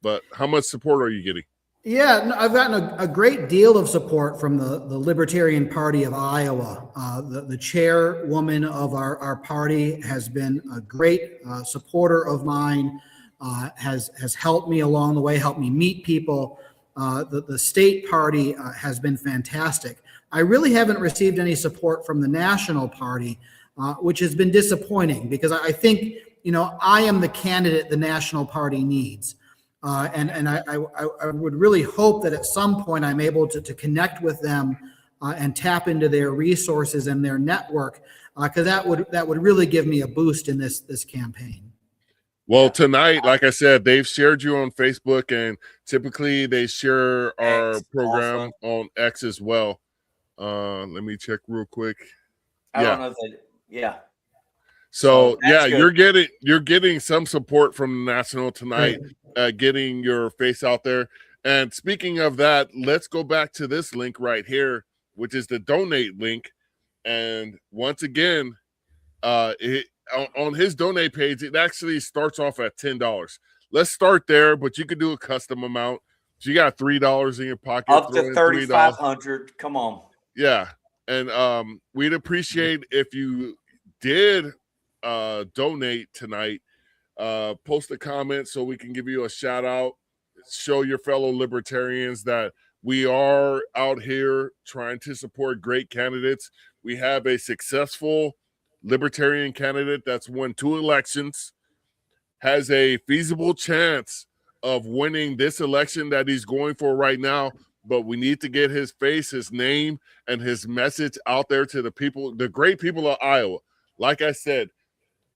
But how much support are you getting? Yeah, no, I've gotten a great deal of support from the Libertarian Party of Iowa. The chairwoman of our party has been a great supporter of mine, has helped me along the way, helped me meet people. The state party has been fantastic. I really haven't received any support from the national party, which has been disappointing because I think, I am the candidate the national party needs. And I would really hope that at some point I'm able to connect with them and tap into their resources and their network, because that would really give me a boost in this campaign. Well, tonight, like I said, they've shared you on Facebook, and typically they share our program on X as well. Let me check real quick. I don't know if So you're getting some support from the national tonight, getting your face out there. And speaking of that, let's go back to this link right here, which is the donate link. And once again, on his donate page, it actually starts off at $10. Let's start there, but you could do a custom amount. So you got $3 in your pocket, up to $3,500. Come on. Yeah, and we'd appreciate if you did donate tonight. Post a comment so we can give you a shout out. show your fellow libertarians that we are out here trying to support great candidates. We have a successful libertarian candidate that's won 2 elections, has a feasible chance of winning this election that he's going for right now, but we need to get his face, his name, and his message out there to the people, the great people of Iowa. Like I said,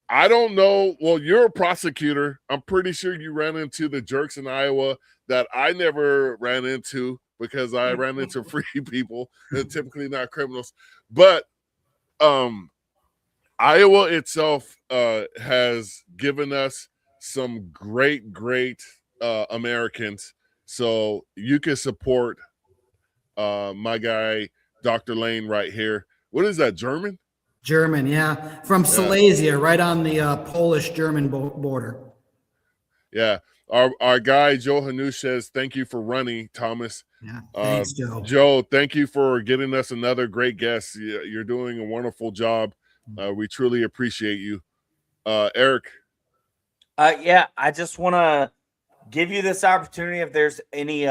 I don't know. Well, you're a prosecutor. I'm pretty sure you ran into the jerks in Iowa that I never ran into, because I ran into free people and typically not criminals. But Iowa itself has given us some great Americans. So you can support my guy, Dr. Laehn, right here. What is that, German? German, yeah. From Silesia, right on the Polish-German border. Yeah. Our guy, Joe Hanush, says, thank you for running, Thomas. Yeah, thanks, Joe. Joe, thank you for getting us another great guest. You're doing a wonderful job. We truly appreciate you. Eric. Yeah, I just want to give you this opportunity. If there's any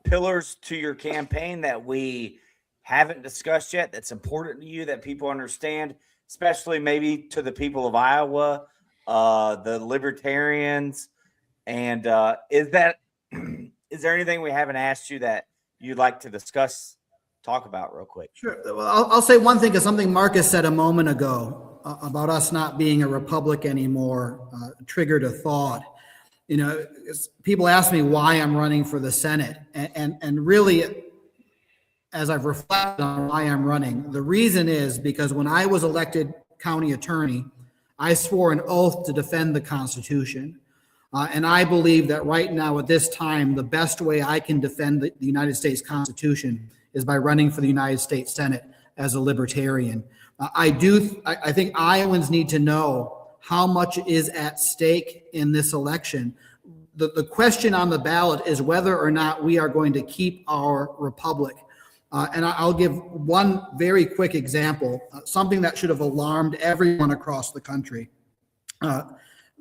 pillars to your campaign that we haven't discussed yet, that's important to you, that people understand, especially maybe to the people of Iowa, the libertarians, and is there anything we haven't asked you that you'd like to talk about real quick? Sure. Well, I'll say one thing, because something Marcus said a moment ago about us not being a republic anymore triggered a thought. You know, people ask me why I'm running for the Senate, and really, as I've reflected on why I'm running, the reason is because when I was elected county attorney, I swore an oath to defend the Constitution. And I believe that right now at this time, the best way I can defend the United States Constitution is by running for the United States Senate as a libertarian. I think Iowans need to know how much is at stake in this election. The question on the ballot is whether or not we are going to keep our republic. And I'll give one very quick example, something that should have alarmed everyone across the country.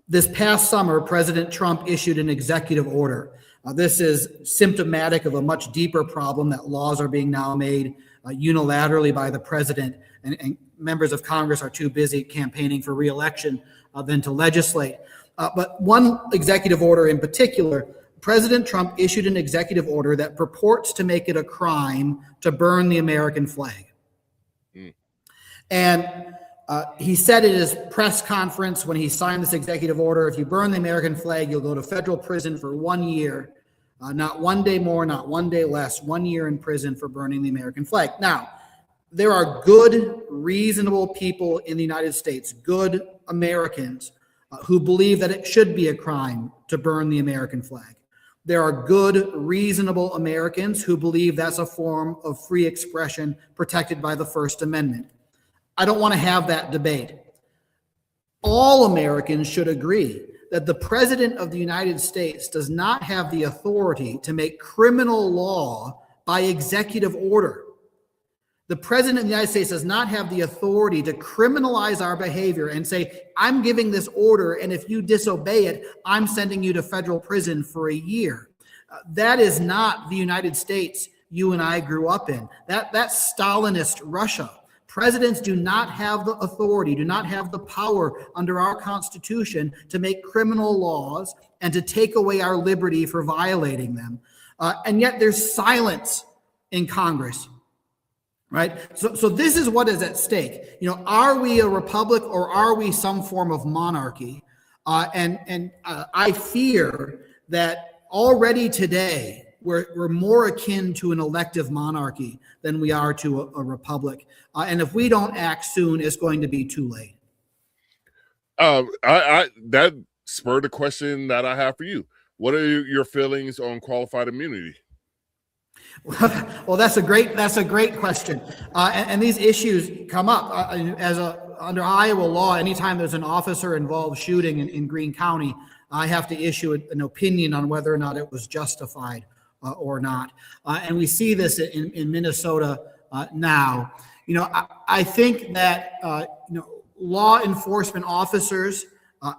This past summer, President Trump issued an executive order. This is symptomatic of a much deeper problem, that laws are being now made unilaterally by the president, and members of Congress are too busy campaigning for re-election than to legislate. But one executive order in particular, President Trump issued an executive order that purports to make it a crime to burn the American flag. And he said in his press conference when he signed this executive order, if you burn the American flag, you'll go to federal prison for 1 year, not 1 day more, not 1 day less, 1 year in prison for burning the American flag. Now, there are good, reasonable people in the United States, good Americans, who believe that it should be a crime to burn the American flag. There are good, reasonable Americans who believe that's a form of free expression protected by the First Amendment. I don't want to have that debate. All Americans should agree that the President of the United States does not have the authority to make criminal law by executive order. The President of the United States does not have the authority to criminalize our behavior and say, I'm giving this order, and if you disobey it, I'm sending you to federal prison for a year. That is not the United States you and I grew up in. That's Stalinist Russia. Presidents do not have the authority, do not have the power under our Constitution to make criminal laws and to take away our liberty for violating them. And yet there's silence in Congress, right? So this is what is at stake. You know, are we a republic or are we some form of monarchy? I fear that already today, we're more akin to an elective monarchy than we are to a republic. And if we don't act soon, it's going to be too late. That spurred a question that I have for you. What are your feelings on qualified immunity? Well, that's a great question. And these issues come up under Iowa law. Anytime there's an officer involved shooting in Greene County, I have to issue an opinion on whether or not it was justified or not. And we see this in Minnesota now. You know, I think that law enforcement officers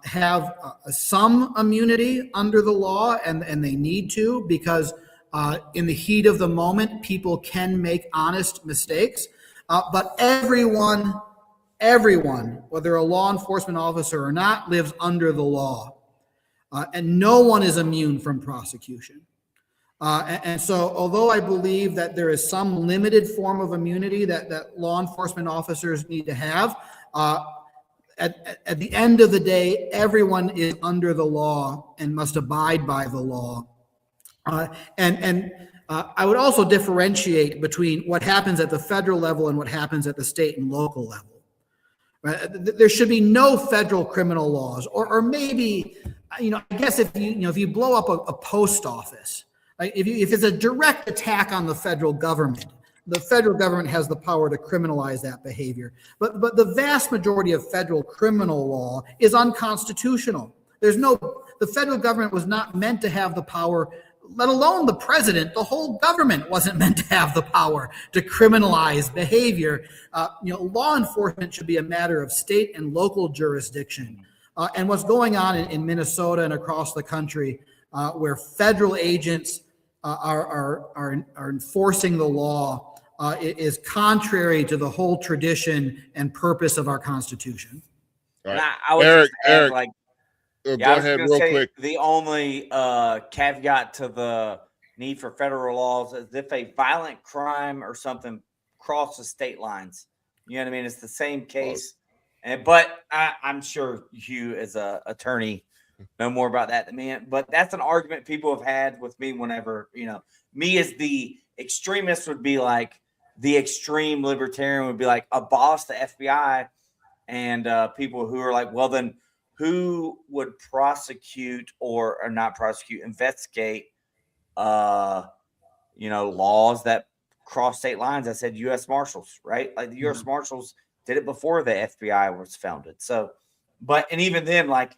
have some immunity under the law, and they need to, because in the heat of the moment, people can make honest mistakes. But everyone, whether a law enforcement officer or not, lives under the law. And no one is immune from prosecution. And so, although I believe that there is some limited form of immunity that law enforcement officers need to have, at the end of the day, everyone is under the law and must abide by the law. I would also differentiate between what happens at the federal level and what happens at the state and local level. Right? There should be no federal criminal laws, or maybe, I guess if you blow up a post office, right? If it's a direct attack on the federal government has the power to criminalize that behavior. But the vast majority of federal criminal law is unconstitutional. The federal government was not meant to have the power, let alone the president. The whole government wasn't meant to have the power to criminalize behavior. Law enforcement should be a matter of state and local jurisdiction. And what's going on in Minnesota and across the country, where federal agents are enforcing the law, is contrary to the whole tradition and purpose of our Constitution. All right. I would Eric, just add, Eric, go I was ahead gonna real say quick. the only caveat to the need for federal laws is if a violent crime or something crosses state lines. You know what I mean? It's the same case. But I'm sure you, as an attorney, know more about that than me. But that's an argument people have had with me whenever, me as the extremist would be like, the extreme libertarian would be like, abolish the FBI. And people who are like, well, then who would prosecute or not prosecute, investigate, laws that cross state lines? I said U.S. Marshals, right? Like the U.S. Marshals did it before the FBI was founded. So, and even then, like,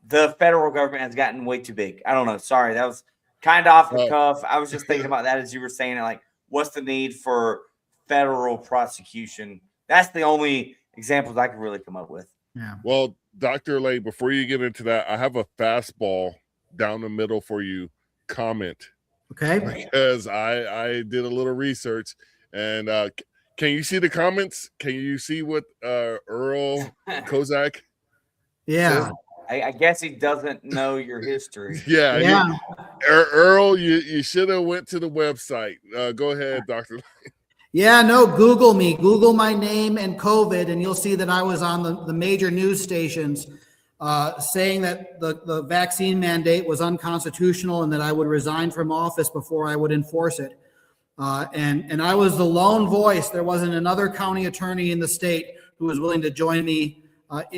the federal government has gotten way too big. I don't know. Sorry, that was kind of off the cuff. I was just thinking about that as you were saying it. Like, what's the need for federal prosecution? That's the only examples I could really come up with. Yeah. Well, Dr. Laehn, before you get into that, I have a fastball down the middle for you comment. Okay. Because I did a little research, and can you see the comments? Can you see what Earl Kozak? Yeah. says? I guess he doesn't know your history. Yeah. Earl, you should have went to the website. Go ahead, Dr. Laehn. Yeah, no, Google me. Google my name and COVID, and you'll see that I was on the major news stations saying that the vaccine mandate was unconstitutional and that I would resign from office before I would enforce it. And I was the lone voice. There wasn't another county attorney in the state who was willing to join me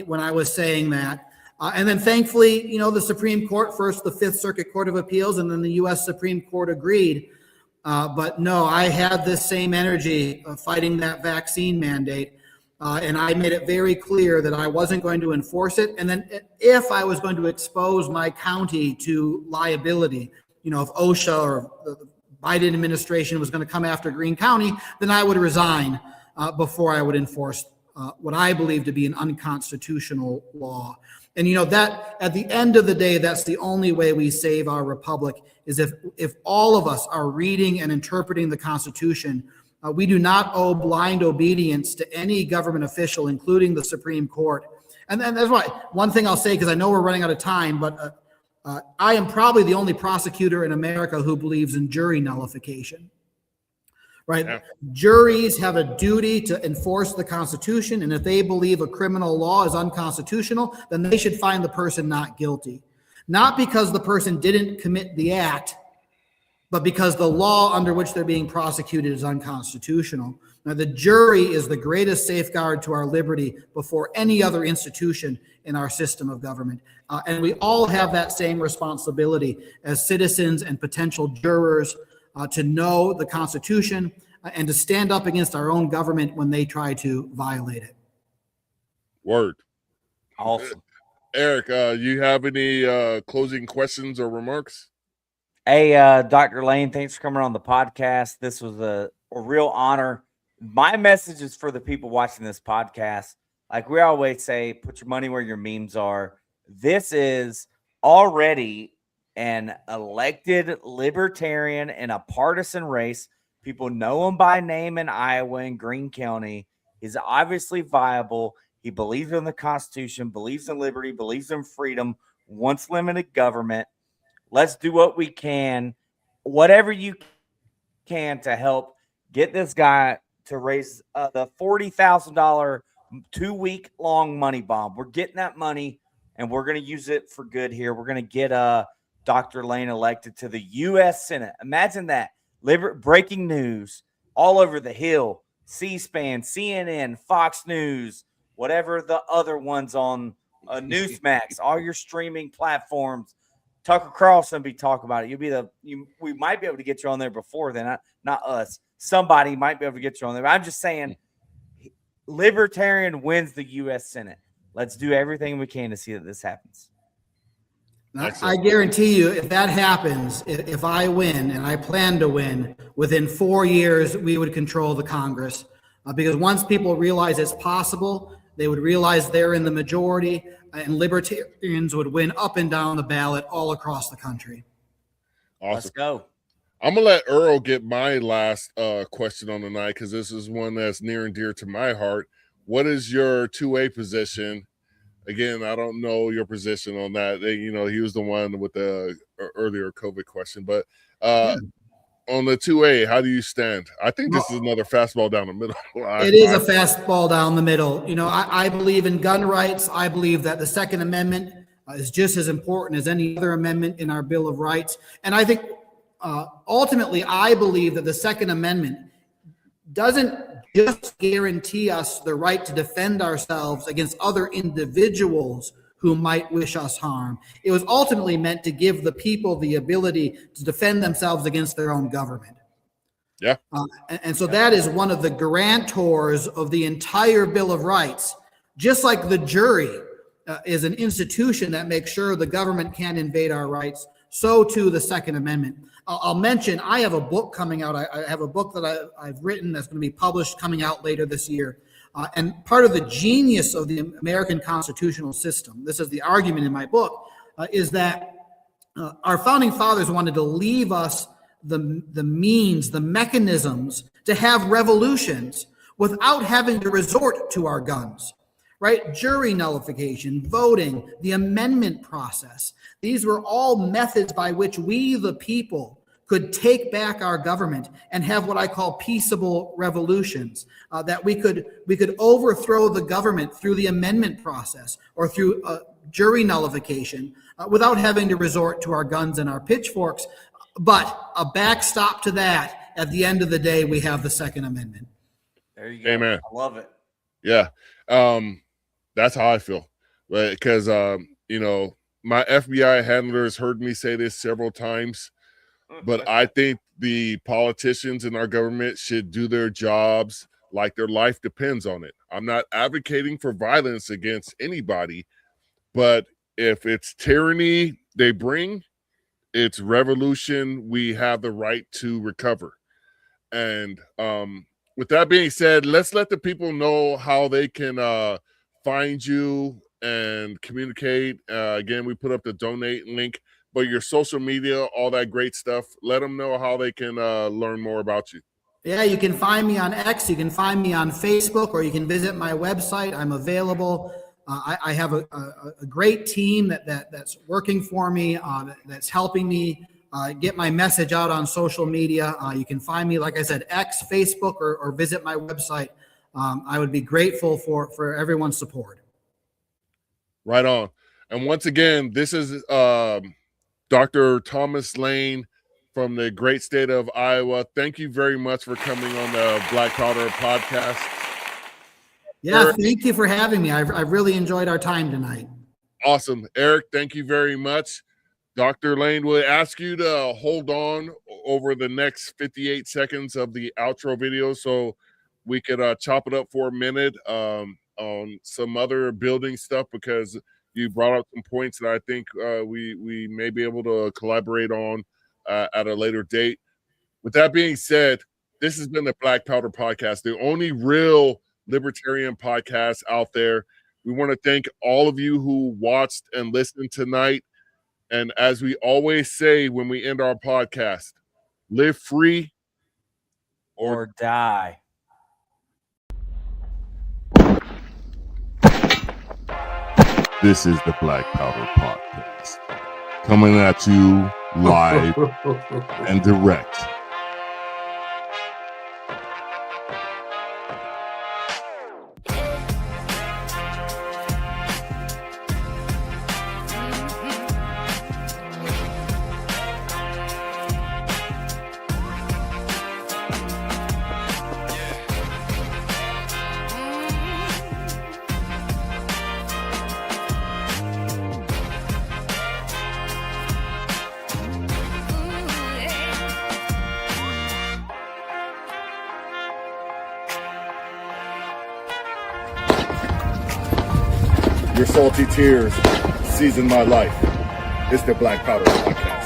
when I was saying that. And then thankfully, the Supreme Court, first the Fifth Circuit Court of Appeals, and then the U.S. Supreme Court agreed. But no, I had this same energy fighting that vaccine mandate. And I made it very clear that I wasn't going to enforce it. And then if I was going to expose my county to liability, if OSHA or the Biden administration was going to come after Greene County, then I would resign before I would enforce what I believe to be an unconstitutional law. And that at the end of the day, that's the only way we save our republic, is if all of us are reading and interpreting the Constitution. We do not owe blind obedience to any government official, including the Supreme Court. And then that's why one thing I'll say, because I know we're running out of time, but I am probably the only prosecutor in America who believes in jury nullification. Right? Yeah. Juries have a duty to enforce the Constitution, and if they believe a criminal law is unconstitutional, then they should find the person not guilty. Not because the person didn't commit the act, but because the law under which they're being prosecuted is unconstitutional. Now, the jury is the greatest safeguard to our liberty before any other institution in our system of government. And we all have that same responsibility as citizens and potential jurors to know the Constitution and to stand up against our own government when they try to violate it. Word. Awesome. Eric, you have any closing questions or remarks? Hey, Dr. Laehn, thanks for coming on the podcast. This was a real honor. My message is for the people watching this podcast. Like we always say, put your money where your memes are. This is already an elected libertarian in a partisan race. People know him by name in Iowa and Greene County. He's obviously viable. He believes in the Constitution, believes in liberty, believes in freedom, wants limited government. Let's do what we can, whatever you can, to help get this guy to raise the $40,000 2-week-long money bomb. We're getting that money, and we're going to use it for good here. We're going to get Dr. Laehn elected to the U.S. Senate. Imagine that. Breaking news all over the Hill, C-SPAN, CNN, Fox News, whatever the other ones on Newsmax, all your streaming platforms. Tucker Carlson be talking about it. We might be able to get you on there before then. Not us. Somebody might be able to get you on there. But I'm just saying, Libertarian wins the U.S. Senate. Let's do everything we can to see that this happens. I guarantee you, if that happens, if I win, and I plan to win, within 4 years, we would control the Congress. Because once people realize it's possible, they would realize they're in the majority, and libertarians would win up and down the ballot all across the country. Awesome. Let's go. I'm going to let Earl get my last question on the night, because this is one that's near and dear to my heart. What is your 2A position? Again, I don't know your position on that. He was the one with the earlier COVID question. But on the 2A, how do you stand? I think this is another fastball down the middle. It is a fastball down the middle. I believe in gun rights. I believe that the Second Amendment is just as important as any other amendment in our Bill of Rights. And I think ultimately, I believe that the Second Amendment doesn't just guarantee us the right to defend ourselves against other individuals who might wish us harm. It was ultimately meant to give the people the ability to defend themselves against their own government. Yeah. And so that is one of the guarantors of the entire Bill of Rights. Just like the jury is an institution that makes sure the government can't invade our rights, so too the Second Amendment. I'll mention, I have a book coming out. I have a book that I've written that's going to be published coming out later this year. And part of the genius of the American constitutional system, this is the argument in my book, is that our founding fathers wanted to leave us the means, the mechanisms to have revolutions without having to resort to our guns. Right? Jury nullification, voting, the amendment process. These were all methods by which we, the people, could take back our government and have what I call peaceable revolutions, that we could overthrow the government through the amendment process or through jury nullification without having to resort to our guns and our pitchforks. But a backstop to that, at the end of the day, we have the Second Amendment. There you go. Amen. I love it. Yeah. That's how I feel, because my FBI handlers heard me say this several times, but I think the politicians in our government should do their jobs like their life depends on it. I'm not advocating for violence against anybody, but if it's tyranny they bring, it's revolution we have the right to recover. And with that being said, let's let the people know how they can find you and communicate. Again, we put up the donate link, but your social media, all that great stuff, let them know how they can learn more about you. Yeah, you can find me on X, you can find me on Facebook, or you can visit my website. I'm available. I have a great team that's working for me, that's helping me get my message out on social media. You can find me, like I said, X, Facebook, or visit my website. I would be grateful for everyone's support. Right on. And once again, this is Dr. Thomas Laehn from the great state of Iowa. Thank you very much for coming on the Black Powder podcast. Yeah, Eric, thank you for having me. I've really enjoyed our time tonight. Awesome. Eric, thank you very much. Dr. Laehn will ask you to hold on over the next 58 seconds of the outro video so we could chop it up for a minute on some other building stuff, because you brought up some points that I think we may be able to collaborate on at a later date. With that being said, this has been the Black Powder Podcast, the only real libertarian podcast out there. We want to thank all of you who watched and listened tonight. And as we always say when we end our podcast, live free or die. This is the Black Powder Podcast, coming at you live and direct. Your salty tears season my life. It's the Black Powder Podcast.